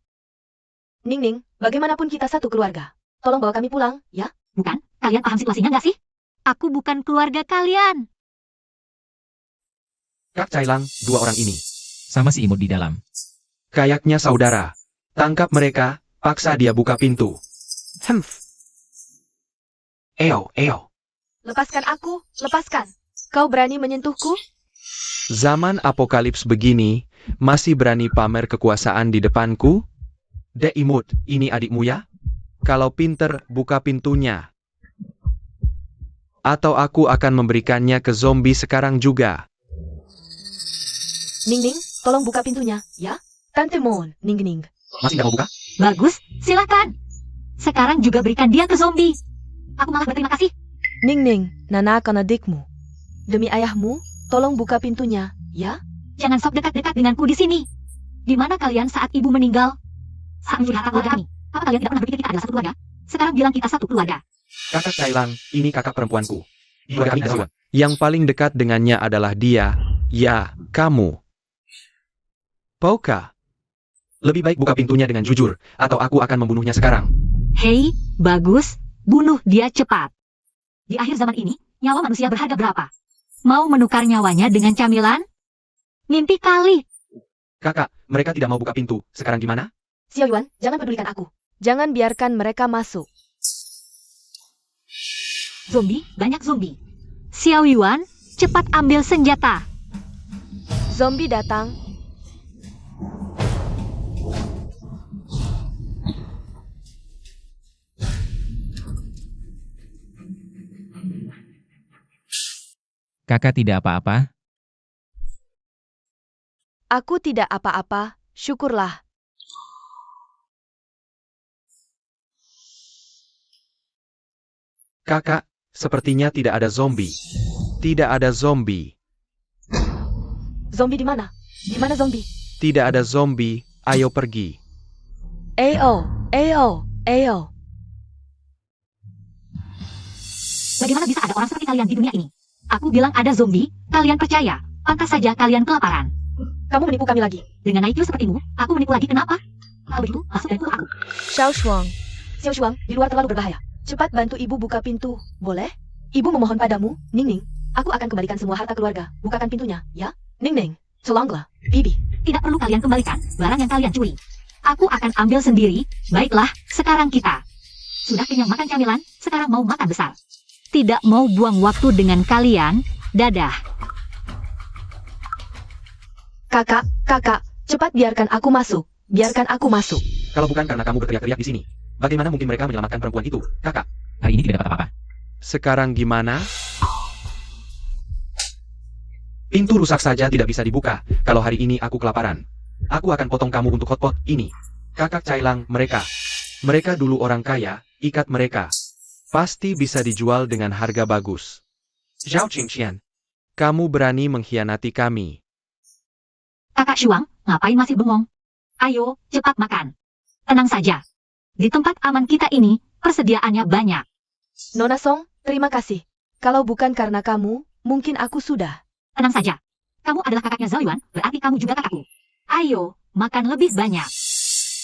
Ningning, bagaimanapun kita satu keluarga. Tolong bawa kami pulang, ya? Bukan? Kalian paham situasinya nggak sih? Aku bukan keluarga kalian. Kak Cailang, 2 orang ini. Sama si imut di dalam. Kayaknya saudara. Tangkap mereka, paksa dia buka pintu. Humph. Eo. Lepaskan aku, lepaskan. Kau berani menyentuhku? Zaman apokalips begini, masih berani pamer kekuasaan di depanku? Dek Imut, ini adikmu ya? Kalau pinter, buka pintunya. Atau aku akan memberikannya ke zombie sekarang juga. Ningning, tolong buka pintunya, ya? Tante Mon, Ningning. Masih nggak mau buka? Bagus, silakan. Sekarang juga berikan dia ke zombie. Aku malah berterima kasih. Ningning, Nana akan adikmu. Demi ayahmu, tolong buka pintunya, ya? Jangan sok dekat-dekat denganku di sini. Di mana kalian saat ibu meninggal? Saat mencuri harta keluarga kami. Apa kalian tidak pernah berpikir kita adalah satu keluarga? Sekarang bilang kita satu keluarga. Kakak Cailang, ini kakak perempuanku. Keluarga kami ada 2. Yang paling dekat dengannya adalah dia. Ya, kamu. Pauka. Lebih baik buka pintunya dengan jujur, atau aku akan membunuhnya sekarang. Hei, bagus. Bunuh dia cepat. Di akhir zaman ini, nyawa manusia berharga berapa? Mau menukar nyawanya dengan camilan? Mimpi kali. Kakak, mereka tidak mau buka pintu. Sekarang gimana? Xiao Yuan, jangan pedulikan aku. Jangan biarkan mereka masuk. Zombie, banyak zombie. Xiao Yuan, cepat ambil senjata. Zombie datang. Kakak tidak apa-apa? Aku tidak apa-apa, syukurlah. Kakak, sepertinya tidak ada zombie. Tidak ada zombie. Zombie di mana? Di mana zombie? Tidak ada zombie, ayo pergi. Ayo, ayo, ayo. Bagaimana bisa ada orang seperti kalian di dunia ini? Aku bilang ada zombie, kalian percaya. Pantas saja kalian kelaparan. Kamu menipu kami lagi. Dengan IQ sepertimu, aku menipu lagi kenapa? Kalau begitu, masuk dan pukul aku. Xiao Shuang. Xiao Shuang, di luar terlalu berbahaya. Cepat bantu ibu buka pintu, boleh? Ibu memohon padamu, Ning Ning. Aku akan kembalikan semua harta keluarga. Bukakan pintunya, ya? Ning Ning, tolonglah, Bibi. Tidak perlu kalian kembalikan barang yang kalian curi. Aku akan ambil sendiri. Baiklah, sekarang kita. Sudah kenyang makan camilan, sekarang mau makan besar. Tidak mau buang waktu dengan kalian. Dadah. Kakak, cepat biarkan aku masuk. Biarkan aku masuk. Kalau bukan karena kamu berteriak-teriak di sini, bagaimana mungkin mereka menyelamatkan perempuan itu, kakak? Hari ini tidak dapat apa-apa. Sekarang gimana? Pintu rusak saja tidak bisa dibuka. Kalau hari ini aku kelaparan, aku akan potong kamu untuk hotpot ini. Kakak Cailang, mereka. Mereka dulu orang kaya, ikat mereka. Pasti bisa dijual dengan harga bagus. Zhao Qingqian, kamu berani mengkhianati kami. Kakak Shuang, ngapain masih bengong? Ayo, cepat makan. Tenang saja. Di tempat aman kita ini, persediaannya banyak. Nona Song, terima kasih. Kalau bukan karena kamu, mungkin aku sudah. Tenang saja. Kamu adalah kakaknya Zhao Yuan, berarti kamu juga kakakku. Ayo, makan lebih banyak.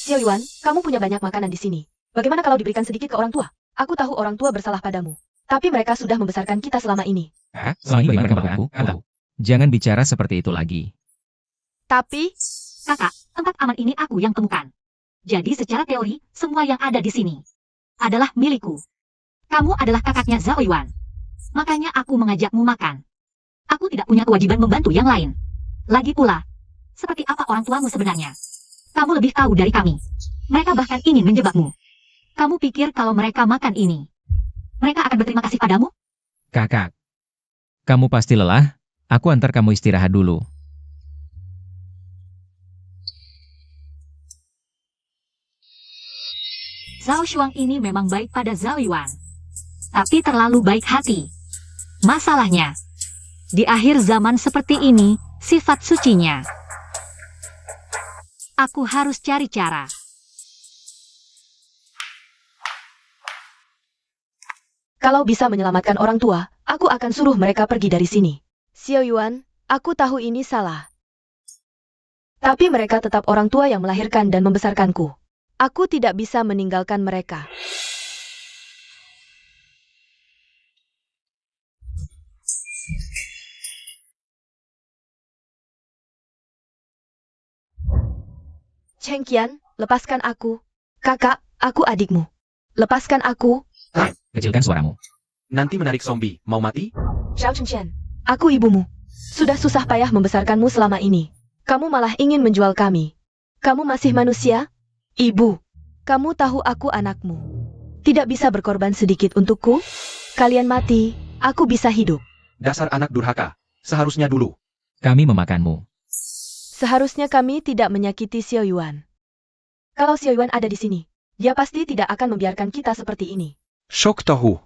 Xiao Yuan, kamu punya banyak makanan di sini. Bagaimana kalau diberikan sedikit ke orang tua? Aku tahu orang tua bersalah padamu. Tapi mereka sudah membesarkan kita selama ini. Hah? Selama ini bagaimana kamu melakukan aku? Aku tahu. Jangan bicara seperti itu lagi. Tapi, Kakak, tempat aman ini aku yang temukan. Jadi secara teori, semua yang ada di sini adalah milikku. Kamu adalah kakaknya Zhao Yuan. Makanya aku mengajakmu makan. Aku tidak punya kewajiban membantu yang lain. Lagi pula, seperti apa orang tuamu sebenarnya? Kamu lebih tahu dari kami. Mereka bahkan ingin menjebakmu. Kamu pikir kalau mereka makan ini, mereka akan berterima kasih padamu? Kakak, kamu pasti lelah. Aku antar kamu istirahat dulu. Zhao Shuang ini memang baik pada Zhao Yuan. Tapi terlalu baik hati. Masalahnya, di akhir zaman seperti ini, sifat sucinya. Aku harus cari cara. kalau bisa menyelamatkan orang tua, aku akan suruh mereka pergi dari sini. Xiao Yuan, aku tahu ini salah. Tapi mereka tetap orang tua yang melahirkan dan membesarkanku. Aku tidak bisa meninggalkan mereka. Cheng Qian, lepaskan aku. Kakak, aku adikmu. Lepaskan aku. Kecilkan suaramu. Nanti menarik zombie, mau mati? Zhao Chengqian, aku ibumu. Sudah susah payah membesarkanmu selama ini. Kamu malah ingin menjual kami. Kamu masih manusia? Ibu, kamu tahu aku anakmu. Tidak bisa berkorban sedikit untukku? Kalian mati, aku bisa hidup. Dasar anak durhaka. Seharusnya dulu. Kami memakanmu. Seharusnya kami tidak menyakiti Xiao Yuan. Kalau Xiao Yuan ada di sini, dia pasti tidak akan membiarkan kita seperti ini. Syok tohu.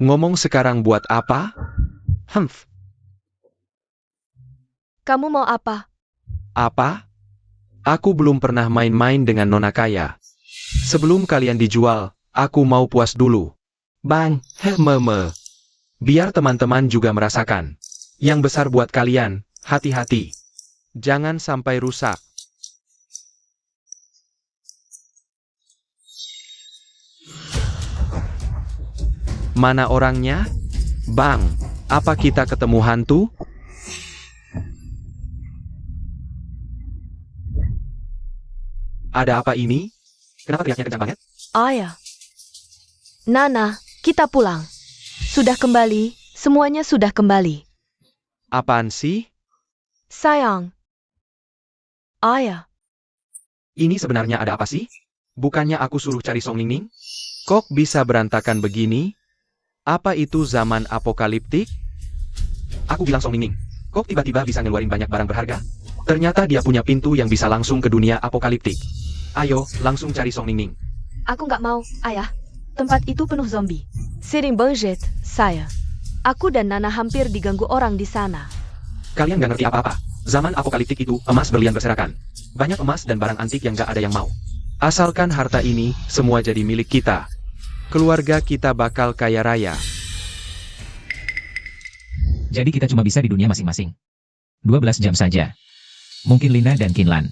Ngomong sekarang buat apa? Humph. Kamu mau apa? Apa? Aku belum pernah main-main dengan nona kaya. Sebelum kalian dijual, aku mau puas dulu. Bang, meme. Biar teman-teman juga merasakan. Yang besar buat kalian, hati-hati. Jangan sampai rusak. Mana orangnya? Bang, apa kita ketemu hantu? Ada apa ini? Kenapa teriaknya kencang banget? Ayah. Nana, kita pulang. Sudah kembali, semuanya sudah kembali. Apaan sih? Sayang. Ayah. Ini sebenarnya ada apa sih? Bukannya aku suruh cari Song Ningning? Kok bisa berantakan begini? Apa itu zaman apokaliptik? Aku bilang Song Ningning, kok tiba-tiba bisa ngeluarin banyak barang berharga? Ternyata dia punya pintu yang bisa langsung ke dunia apokaliptik. Ayo, langsung cari Song Ningning. Aku nggak mau, ayah. Tempat itu penuh zombie. Sering banget, saya. Aku dan Nana hampir diganggu orang di sana. Kalian gak ngerti apa-apa. Zaman apokaliptik itu, emas berlian berserakan. Banyak emas dan barang antik yang gak ada yang mau. Asalkan harta ini, semua jadi milik kita. Keluarga kita bakal kaya raya. Jadi kita cuma bisa di dunia masing-masing. 12 jam saja. Mungkin Lina dan Kinlan.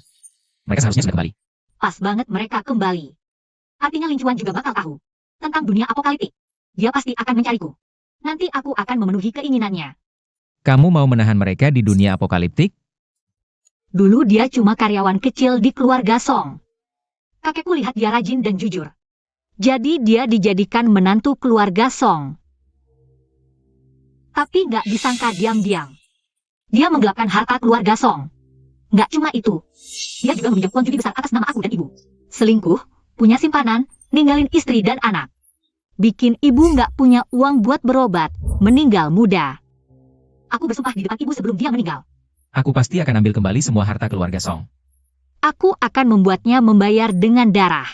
Mereka seharusnya sudah kembali. Pas banget mereka kembali. Artinya Lin Chuan juga bakal tahu tentang dunia apokaliptik. Dia pasti akan mencariku. Nanti aku akan memenuhi keinginannya. Kamu mau menahan mereka di dunia apokaliptik? Dulu dia cuma karyawan kecil di keluarga Song. Kakekku lihat dia rajin dan jujur. Jadi dia dijadikan menantu keluarga Song. Tapi nggak disangka diam-diam. Dia menggelapkan harta keluarga Song. Nggak cuma itu. Dia juga meminjam uang judi besar atas nama aku dan ibu. Selingkuh, punya simpanan, ninggalin istri dan anak. Bikin ibu nggak punya uang buat berobat, meninggal muda. Aku bersumpah di depan ibu sebelum dia meninggal. Aku pasti akan ambil kembali semua harta keluarga Song. Aku akan membuatnya membayar dengan darah.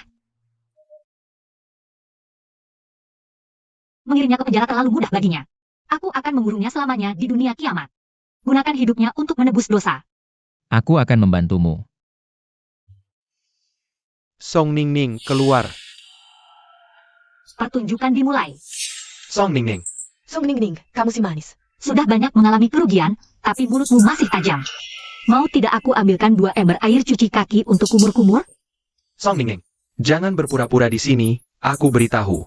Mengirimnya ke penjara terlalu mudah baginya. Aku akan mengurungnya selamanya di dunia kiamat. Gunakan hidupnya untuk menebus dosa. Aku akan membantumu. Song Ningning keluar. Pertunjukan dimulai. Song Ningning. Song Ningning, kamu si manis. Sudah banyak mengalami kerugian, tapi mulutmu masih tajam. Mau tidak aku ambilkan 2 ember air cuci kaki untuk kumur-kumur? Song Ningning, jangan berpura-pura di sini, aku beritahu.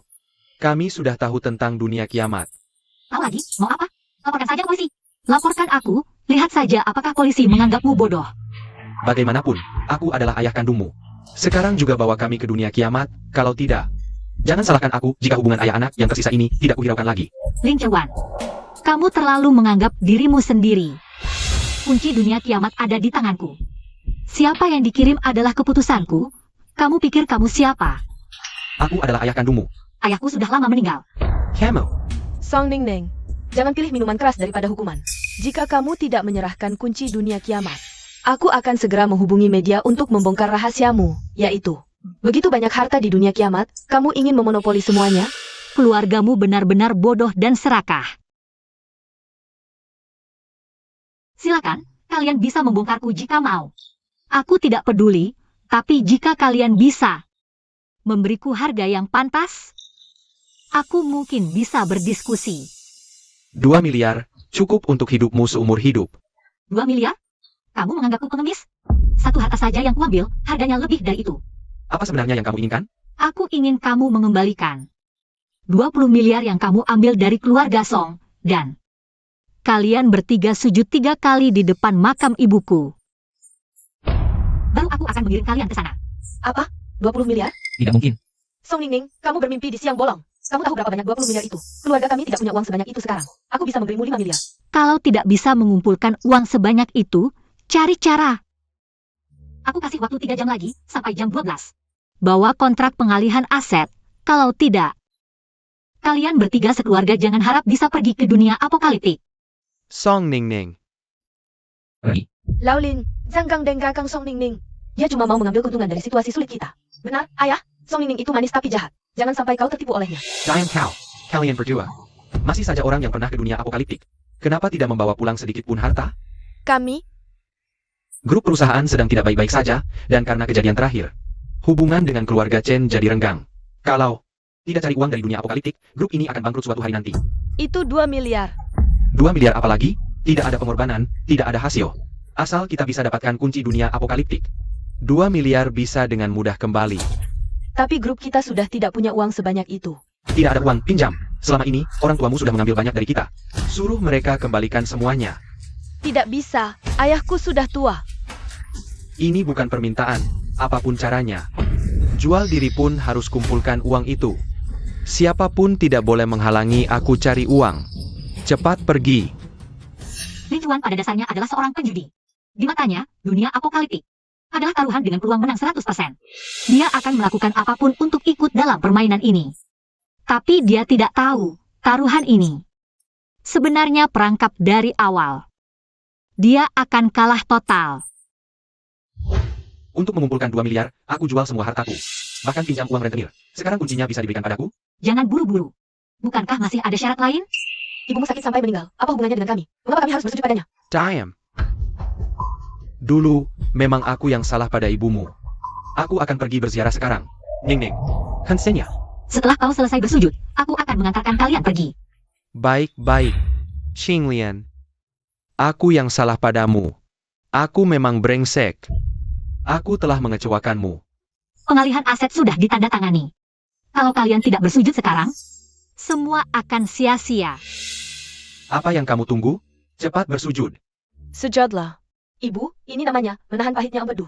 Kami sudah tahu tentang dunia kiamat. Tahu lagi? Mau apa? Laporkan saja ke polisi. Laporkan aku, lihat saja apakah polisi menganggapmu bodoh. Bagaimanapun, aku adalah ayah kandungmu. Sekarang juga bawa kami ke dunia kiamat, kalau tidak. Jangan salahkan aku jika hubungan ayah anak yang tersisa ini tidak kuhiraukan lagi. Lin Chuan, kamu terlalu menganggap dirimu sendiri. Kunci dunia kiamat ada di tanganku. Siapa yang dikirim adalah keputusanku. Kamu pikir kamu siapa? Aku adalah ayah kandungmu. Ayahku sudah lama meninggal. Camel. Song Ningning, jangan pilih minuman keras daripada hukuman. Jika kamu tidak menyerahkan kunci dunia kiamat, aku akan segera menghubungi media untuk membongkar rahasiamu, yaitu begitu banyak harta di dunia kiamat, kamu ingin memonopoli semuanya? Keluargamu benar-benar bodoh dan serakah. Silakan, kalian bisa membongkarku jika mau. Aku tidak peduli, tapi jika kalian bisa memberiku harga yang pantas, aku mungkin bisa berdiskusi. 2 miliar, cukup untuk hidupmu seumur hidup. 2 miliar? Kamu menganggapku pengemis? Satu harta saja yang kuambil, harganya lebih dari itu. Apa sebenarnya yang kamu inginkan? Aku ingin kamu mengembalikan 20 miliar yang kamu ambil dari keluarga Song, dan kalian bertiga sujud 3 kali di depan makam ibuku. Baru aku akan mengirim kalian ke sana. Apa? 20 miliar? Tidak mungkin. Song Ningning, kamu bermimpi di siang bolong. Kamu tahu berapa banyak 20 miliar itu? Keluarga kami tidak punya uang sebanyak itu sekarang. Aku bisa memberimu 5 miliar. Kalau tidak bisa mengumpulkan uang sebanyak itu, cari cara. Aku kasih waktu 3 jam lagi, sampai jam 12. Bawa kontrak pengalihan aset. Kalau tidak, kalian bertiga sekeluarga jangan harap bisa pergi ke dunia apokaliptik. Song Ningning. Pergi. Laulin, Zhanggang Denggakang Song Ningning. Dia cuma mau mengambil keuntungan dari situasi sulit kita. Benar, ayah? Song Ningning itu manis tapi jahat. Jangan sampai kau tertipu olehnya. Giant Cow. Kalian berdua. Masih saja orang yang pernah ke dunia apokaliptik. Kenapa tidak membawa pulang sedikit pun harta? Kami, Grup perusahaan sedang tidak baik-baik saja, dan karena kejadian terakhir, hubungan dengan keluarga Chen jadi renggang. Kalau tidak cari uang dari dunia apokaliptik, grup ini akan bangkrut suatu hari nanti. itu 2 miliar. 2 miliar apalagi? Tidak ada pengorbanan, tidak ada hasil. Asal kita bisa dapatkan kunci dunia apokaliptik. 2 miliar bisa dengan mudah kembali. Tapi grup kita sudah tidak punya uang sebanyak itu. Tidak ada uang, pinjam. Selama ini, orang tuamu sudah mengambil banyak dari kita. Suruh mereka kembalikan semuanya. Tidak bisa, ayahku sudah tua. Ini bukan permintaan, apapun caranya. Jual diri pun harus kumpulkan uang itu. Siapapun tidak boleh menghalangi aku cari uang. Cepat pergi. Lin Chuan pada dasarnya adalah seorang penjudi. Di matanya, dunia apokaliptik adalah taruhan dengan peluang menang 100%. Dia akan melakukan apapun untuk ikut dalam permainan ini. Tapi dia tidak tahu, taruhan ini sebenarnya perangkap dari awal. Dia akan kalah total. Untuk mengumpulkan 2 miliar, aku jual semua hartaku. Bahkan pinjam uang rentenir. Sekarang kuncinya bisa diberikan padaku? Jangan buru-buru. Bukankah masih ada syarat lain? Ibumu sakit sampai meninggal. Apa hubungannya dengan kami? Mengapa kami harus bersujud padanya? Damn. Dulu, memang aku yang salah pada ibumu. Aku akan pergi berziarah sekarang. Ning Ning. Hansenya. Setelah kau selesai bersujud, aku akan mengantarkan kalian pergi. Baik-baik. Xing Lian. Aku yang salah padamu. Aku memang brengsek. Aku telah mengecewakanmu. Pengalihan aset sudah ditandatangani. Kalau kalian tidak bersujud sekarang, semua akan sia-sia. Apa yang kamu tunggu? Cepat bersujud. Sujudlah. Ibu, ini namanya menahan pahitnya empedu.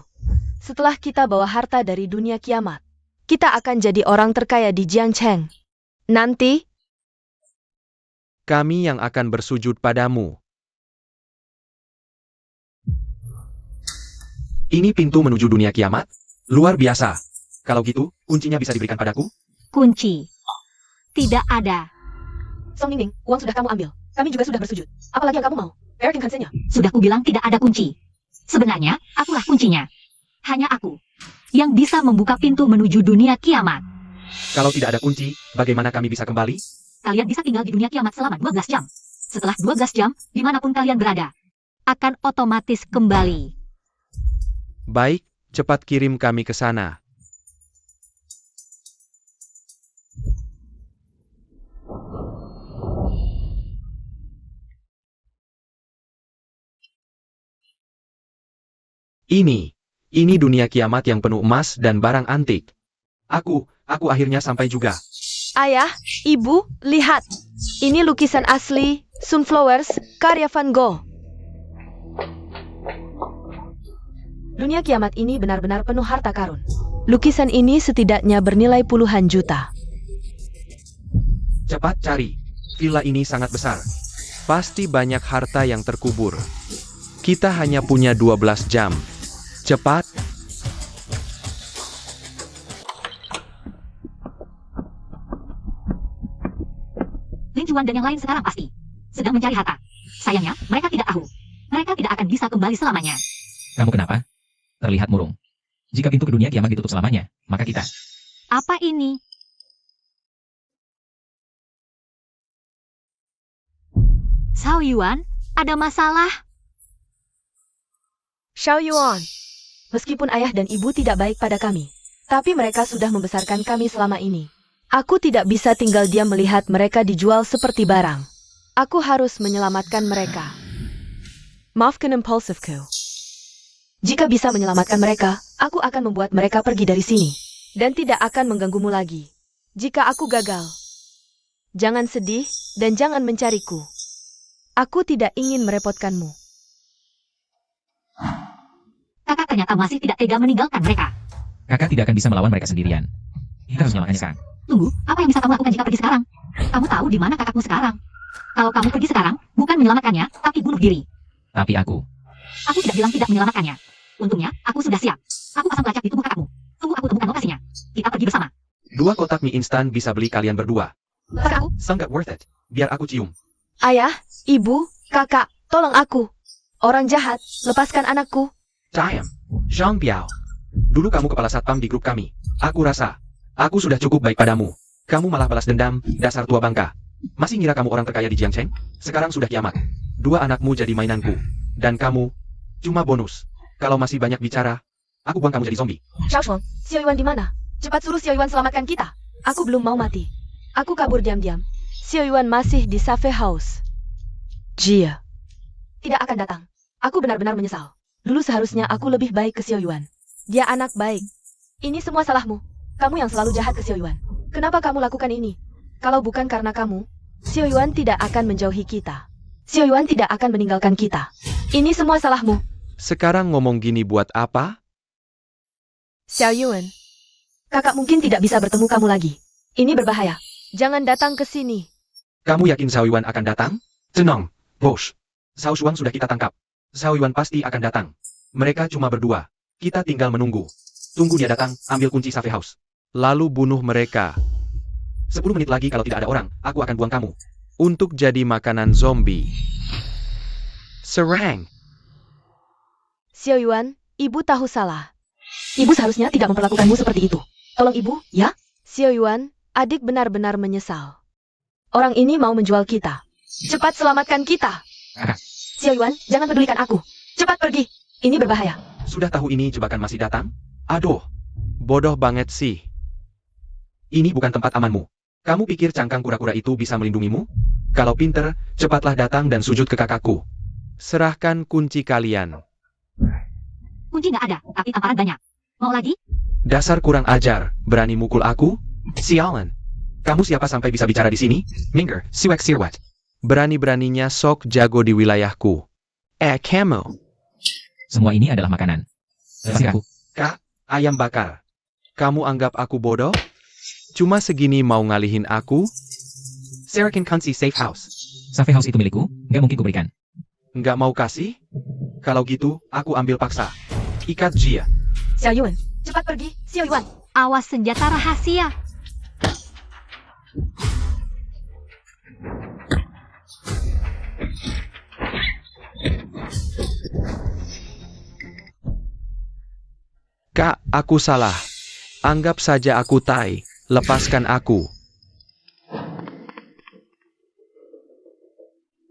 Setelah kita bawa harta dari dunia kiamat, kita akan jadi orang terkaya di Jiangcheng. Nanti, Kami yang akan bersujud padamu. Ini pintu menuju dunia kiamat? Luar biasa. Kalau gitu, kuncinya bisa diberikan padaku? Kunci. Tidak ada. Song Ningning, uang sudah kamu ambil. Kami juga sudah bersujud. Apalagi yang kamu mau? Eric Hansenya. Sudah kubilang tidak ada kunci. Sebenarnya, akulah kuncinya. Hanya aku yang bisa membuka pintu menuju dunia kiamat. Kalau tidak ada kunci, bagaimana kami bisa kembali? Kalian bisa tinggal di dunia kiamat selama 12 jam. Setelah 12 jam, dimanapun kalian berada, akan otomatis kembali. Baik, cepat kirim kami ke sana. Ini dunia kiamat yang penuh emas dan barang antik. Aku akhirnya sampai juga. Ayah, Ibu, lihat. Ini lukisan asli, Sunflowers, karya Van Gogh. Dunia kiamat ini benar-benar penuh harta karun. Lukisan ini setidaknya bernilai puluhan juta. Cepat cari. Villa ini sangat besar. Pasti banyak harta yang terkubur. Kita hanya punya 12 jam. Cepat. Lin Juan dan yang lain sekarang pasti sedang mencari harta. Sayangnya, mereka tidak tahu. Mereka tidak akan bisa kembali selamanya. Kamu kenapa? Terlihat murung. Jika pintu ke dunia kiamat ditutup selamanya, maka kita... Apa ini? Xiao Yuan, ada masalah? Xiao Yuan, meskipun ayah dan ibu tidak baik pada kami, tapi mereka sudah membesarkan kami selama ini. Aku tidak bisa tinggal diam melihat mereka dijual seperti barang. Aku harus menyelamatkan mereka. Maafkan impulsifku. Jika bisa menyelamatkan mereka, aku akan membuat mereka pergi dari sini. Dan tidak akan mengganggumu lagi. Jika aku gagal, jangan sedih dan jangan mencariku. Aku tidak ingin merepotkanmu. Kakak ternyata masih tidak tega meninggalkan mereka. Kakak tidak akan bisa melawan mereka sendirian. Kita harus menyelamatkannya sekarang. Tunggu, apa yang bisa kamu lakukan jika pergi sekarang? Kamu tahu di mana kakakmu sekarang. Kalau kamu pergi sekarang, bukan menyelamatkannya, tapi bunuh diri. Tapi aku Aku tidak bilang tidak menyelamatkannya. Untungnya, aku sudah siap. Aku pasang pelacak di tubuh kakakmu. Tunggu aku temukan lokasinya. Kita pergi bersama. 2 kotak mie instan bisa beli kalian berdua. Lepas aku, Sangat worth it. Biar aku cium. ayah, ibu, kakak, tolong aku. Orang jahat, lepaskan anakku. Damn. Zhang Biao. Dulu kamu kepala satpam di grup kami. Aku rasa aku sudah cukup baik padamu. Kamu malah balas dendam, dasar tua bangka. Masih ngira kamu orang terkaya di Jiangcheng? Sekarang sudah kiamat. 2 anakmu jadi mainanku. Dan kamu cuma bonus. Kalau masih banyak bicara, aku buang kamu jadi zombie. Xiao Shuang, Xiao Yuan di mana? Cepat suruh Xiao Yuan selamatkan kita. Aku belum mau mati. Aku kabur diam-diam. Xiao Yuan masih di Safe House. Jia. Tidak akan datang. Aku benar-benar menyesal. Dulu seharusnya aku lebih baik ke Xiao Yuan. Dia anak baik. Ini semua salahmu. Kamu yang selalu jahat ke Xiao Yuan. Kenapa kamu lakukan ini? Kalau bukan karena kamu, Xiao Yuan tidak akan menjauhi kita. Xiao Yuan tidak akan meninggalkan kita. Ini semua salahmu, Sekarang ngomong gini buat apa? Xiao Yuan. Kakak mungkin tidak bisa bertemu kamu lagi. Ini berbahaya. Jangan datang ke sini. Kamu yakin Zhao Yuan akan datang? Tenang, bos. Zhao Shuang sudah kita tangkap. Zhao Yuan pasti akan datang. Mereka cuma berdua. Kita tinggal menunggu. Tunggu dia datang, ambil kunci Safe House. Lalu bunuh mereka. 10 menit lagi kalau tidak ada orang, aku akan buang kamu. untuk jadi makanan zombie. Serang. Xiao Yuan, ibu tahu salah. Ibu seharusnya tidak memperlakukanmu seperti itu. Tolong ibu, ya? Xiao Yuan, adik benar-benar menyesal. Orang ini mau menjual kita. Cepat selamatkan kita. Kakak, Xiao Yuan, jangan pedulikan aku. Cepat pergi. Ini berbahaya. Sudah tahu ini jebakan masih datang? Aduh, bodoh banget sih. Ini bukan tempat amanmu. Kamu pikir cangkang kura-kura itu bisa melindungimu? Kalau pinter, cepatlah datang dan sujud ke kakakku. Serahkan kunci kalian. Kunci nggak ada, tapi tamparan banyak. Mau lagi? Dasar kurang ajar, berani mukul aku? Sialan. Kamu siapa sampai bisa bicara di sini? Minger, siwek sirwat. Berani-beraninya sok jago di wilayahku. Kamu. semua ini adalah makanan. Lepasin aku. Kak, ayam bakar. Kamu anggap aku bodoh? Cuma segini mau ngalihin aku? Serakin kunci safe house. Safe house itu milikku, nggak mungkin kuberikan. Nggak mau kasih? Kalau gitu, aku ambil paksa. Ikat Jia. Xiao Yuan, cepat pergi. Xiao Yuan. Awas senjata rahasia. Kak, aku salah. Anggap saja aku Tai. Lepaskan aku.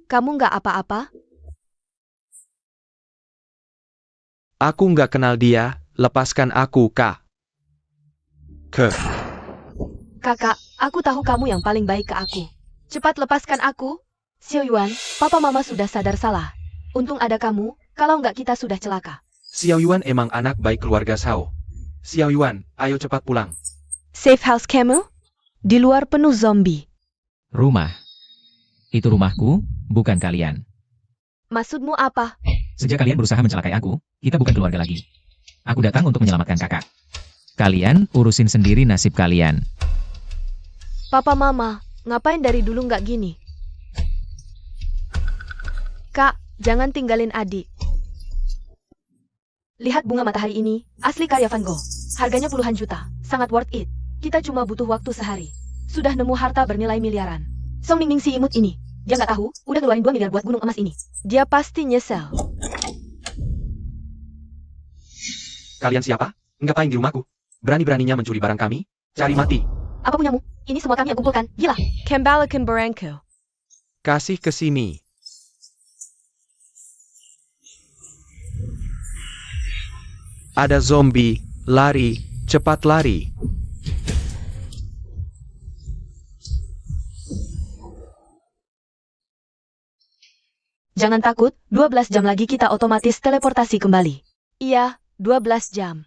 Kamu nggak apa-apa? Aku nggak kenal dia. Lepaskan aku, Kak. Kakak, aku tahu kamu yang paling baik ke aku. Cepat lepaskan aku. Xiao Yuan, papa mama sudah sadar salah. Untung ada kamu, kalau nggak kita sudah celaka. Xiao Yuan emang anak baik keluarga Shao. Xiao Yuan, ayo cepat pulang. Safe house kamu? Di luar penuh zombie. Rumah. Itu rumahku, bukan kalian. Maksudmu apa? Sejak kalian berusaha mencelakai aku, kita bukan keluarga lagi. Aku datang untuk menyelamatkan kakak. Kalian urusin sendiri nasib kalian. Papa mama, ngapain dari dulu nggak gini? Kak, jangan tinggalin adik. Lihat bunga matahari ini, asli karya Van Gogh. Harganya puluhan juta, sangat worth it. Kita cuma butuh waktu sehari. Sudah nemu harta bernilai miliaran. Song Ningning si imut ini, dia nggak tahu, udah ngeluarin 2 miliar buat gunung emas ini. Dia pasti nyesel. Kalian siapa? Ngapain di rumahku? Berani-beraninya mencuri barang kami? Cari mati. Apa punyamu? Ini semua kami yang kumpulkan. Gila. Kembalikan barangku. Kasih ke sini. Ada zombie. Lari. Cepat lari. Jangan takut, 12 jam lagi kita otomatis teleportasi kembali. Iya, 12 jam.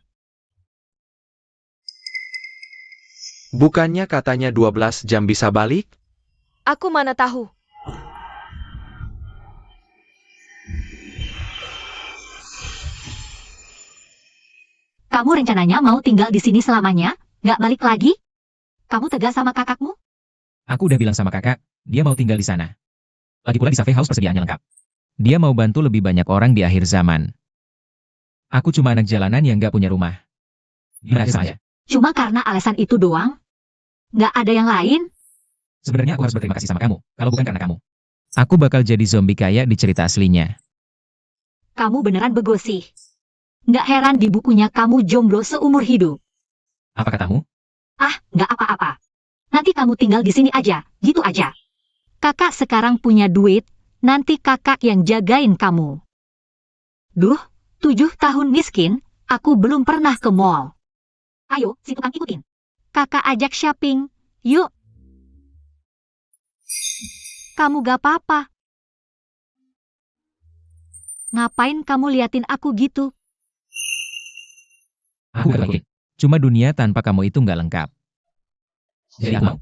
Bukannya katanya 12 jam bisa balik? Aku mana tahu. Kamu rencananya mau tinggal di sini selamanya? Nggak balik lagi? Kamu tegas sama kakakmu? Aku udah bilang sama kakak, dia mau tinggal di sana. Lagi pula di Safe House persediaannya lengkap. Dia mau bantu lebih banyak orang di akhir zaman. Aku cuma anak jalanan yang nggak punya rumah. Gimana saya? Cuma karena alasan itu doang? Nggak ada yang lain? Sebenarnya aku harus berterima kasih sama kamu, kalau bukan karena kamu. Aku bakal jadi zombie kayak di cerita aslinya. Kamu beneran bego sih. Nggak heran di bukunya kamu jomblo seumur hidup. Apa katamu? Ah, nggak apa-apa. Nanti kamu tinggal di sini aja, gitu aja. Kakak sekarang punya duit, nanti kakak yang jagain kamu. Duh, 7 tahun miskin, aku belum pernah ke mall. Ayo, si tukang ikutin. Kakak ajak shopping, yuk. Kamu gak apa-apa. Ngapain kamu liatin aku gitu? Aku gak lagi. Cuma dunia tanpa kamu itu nggak lengkap. Jadi aku mau.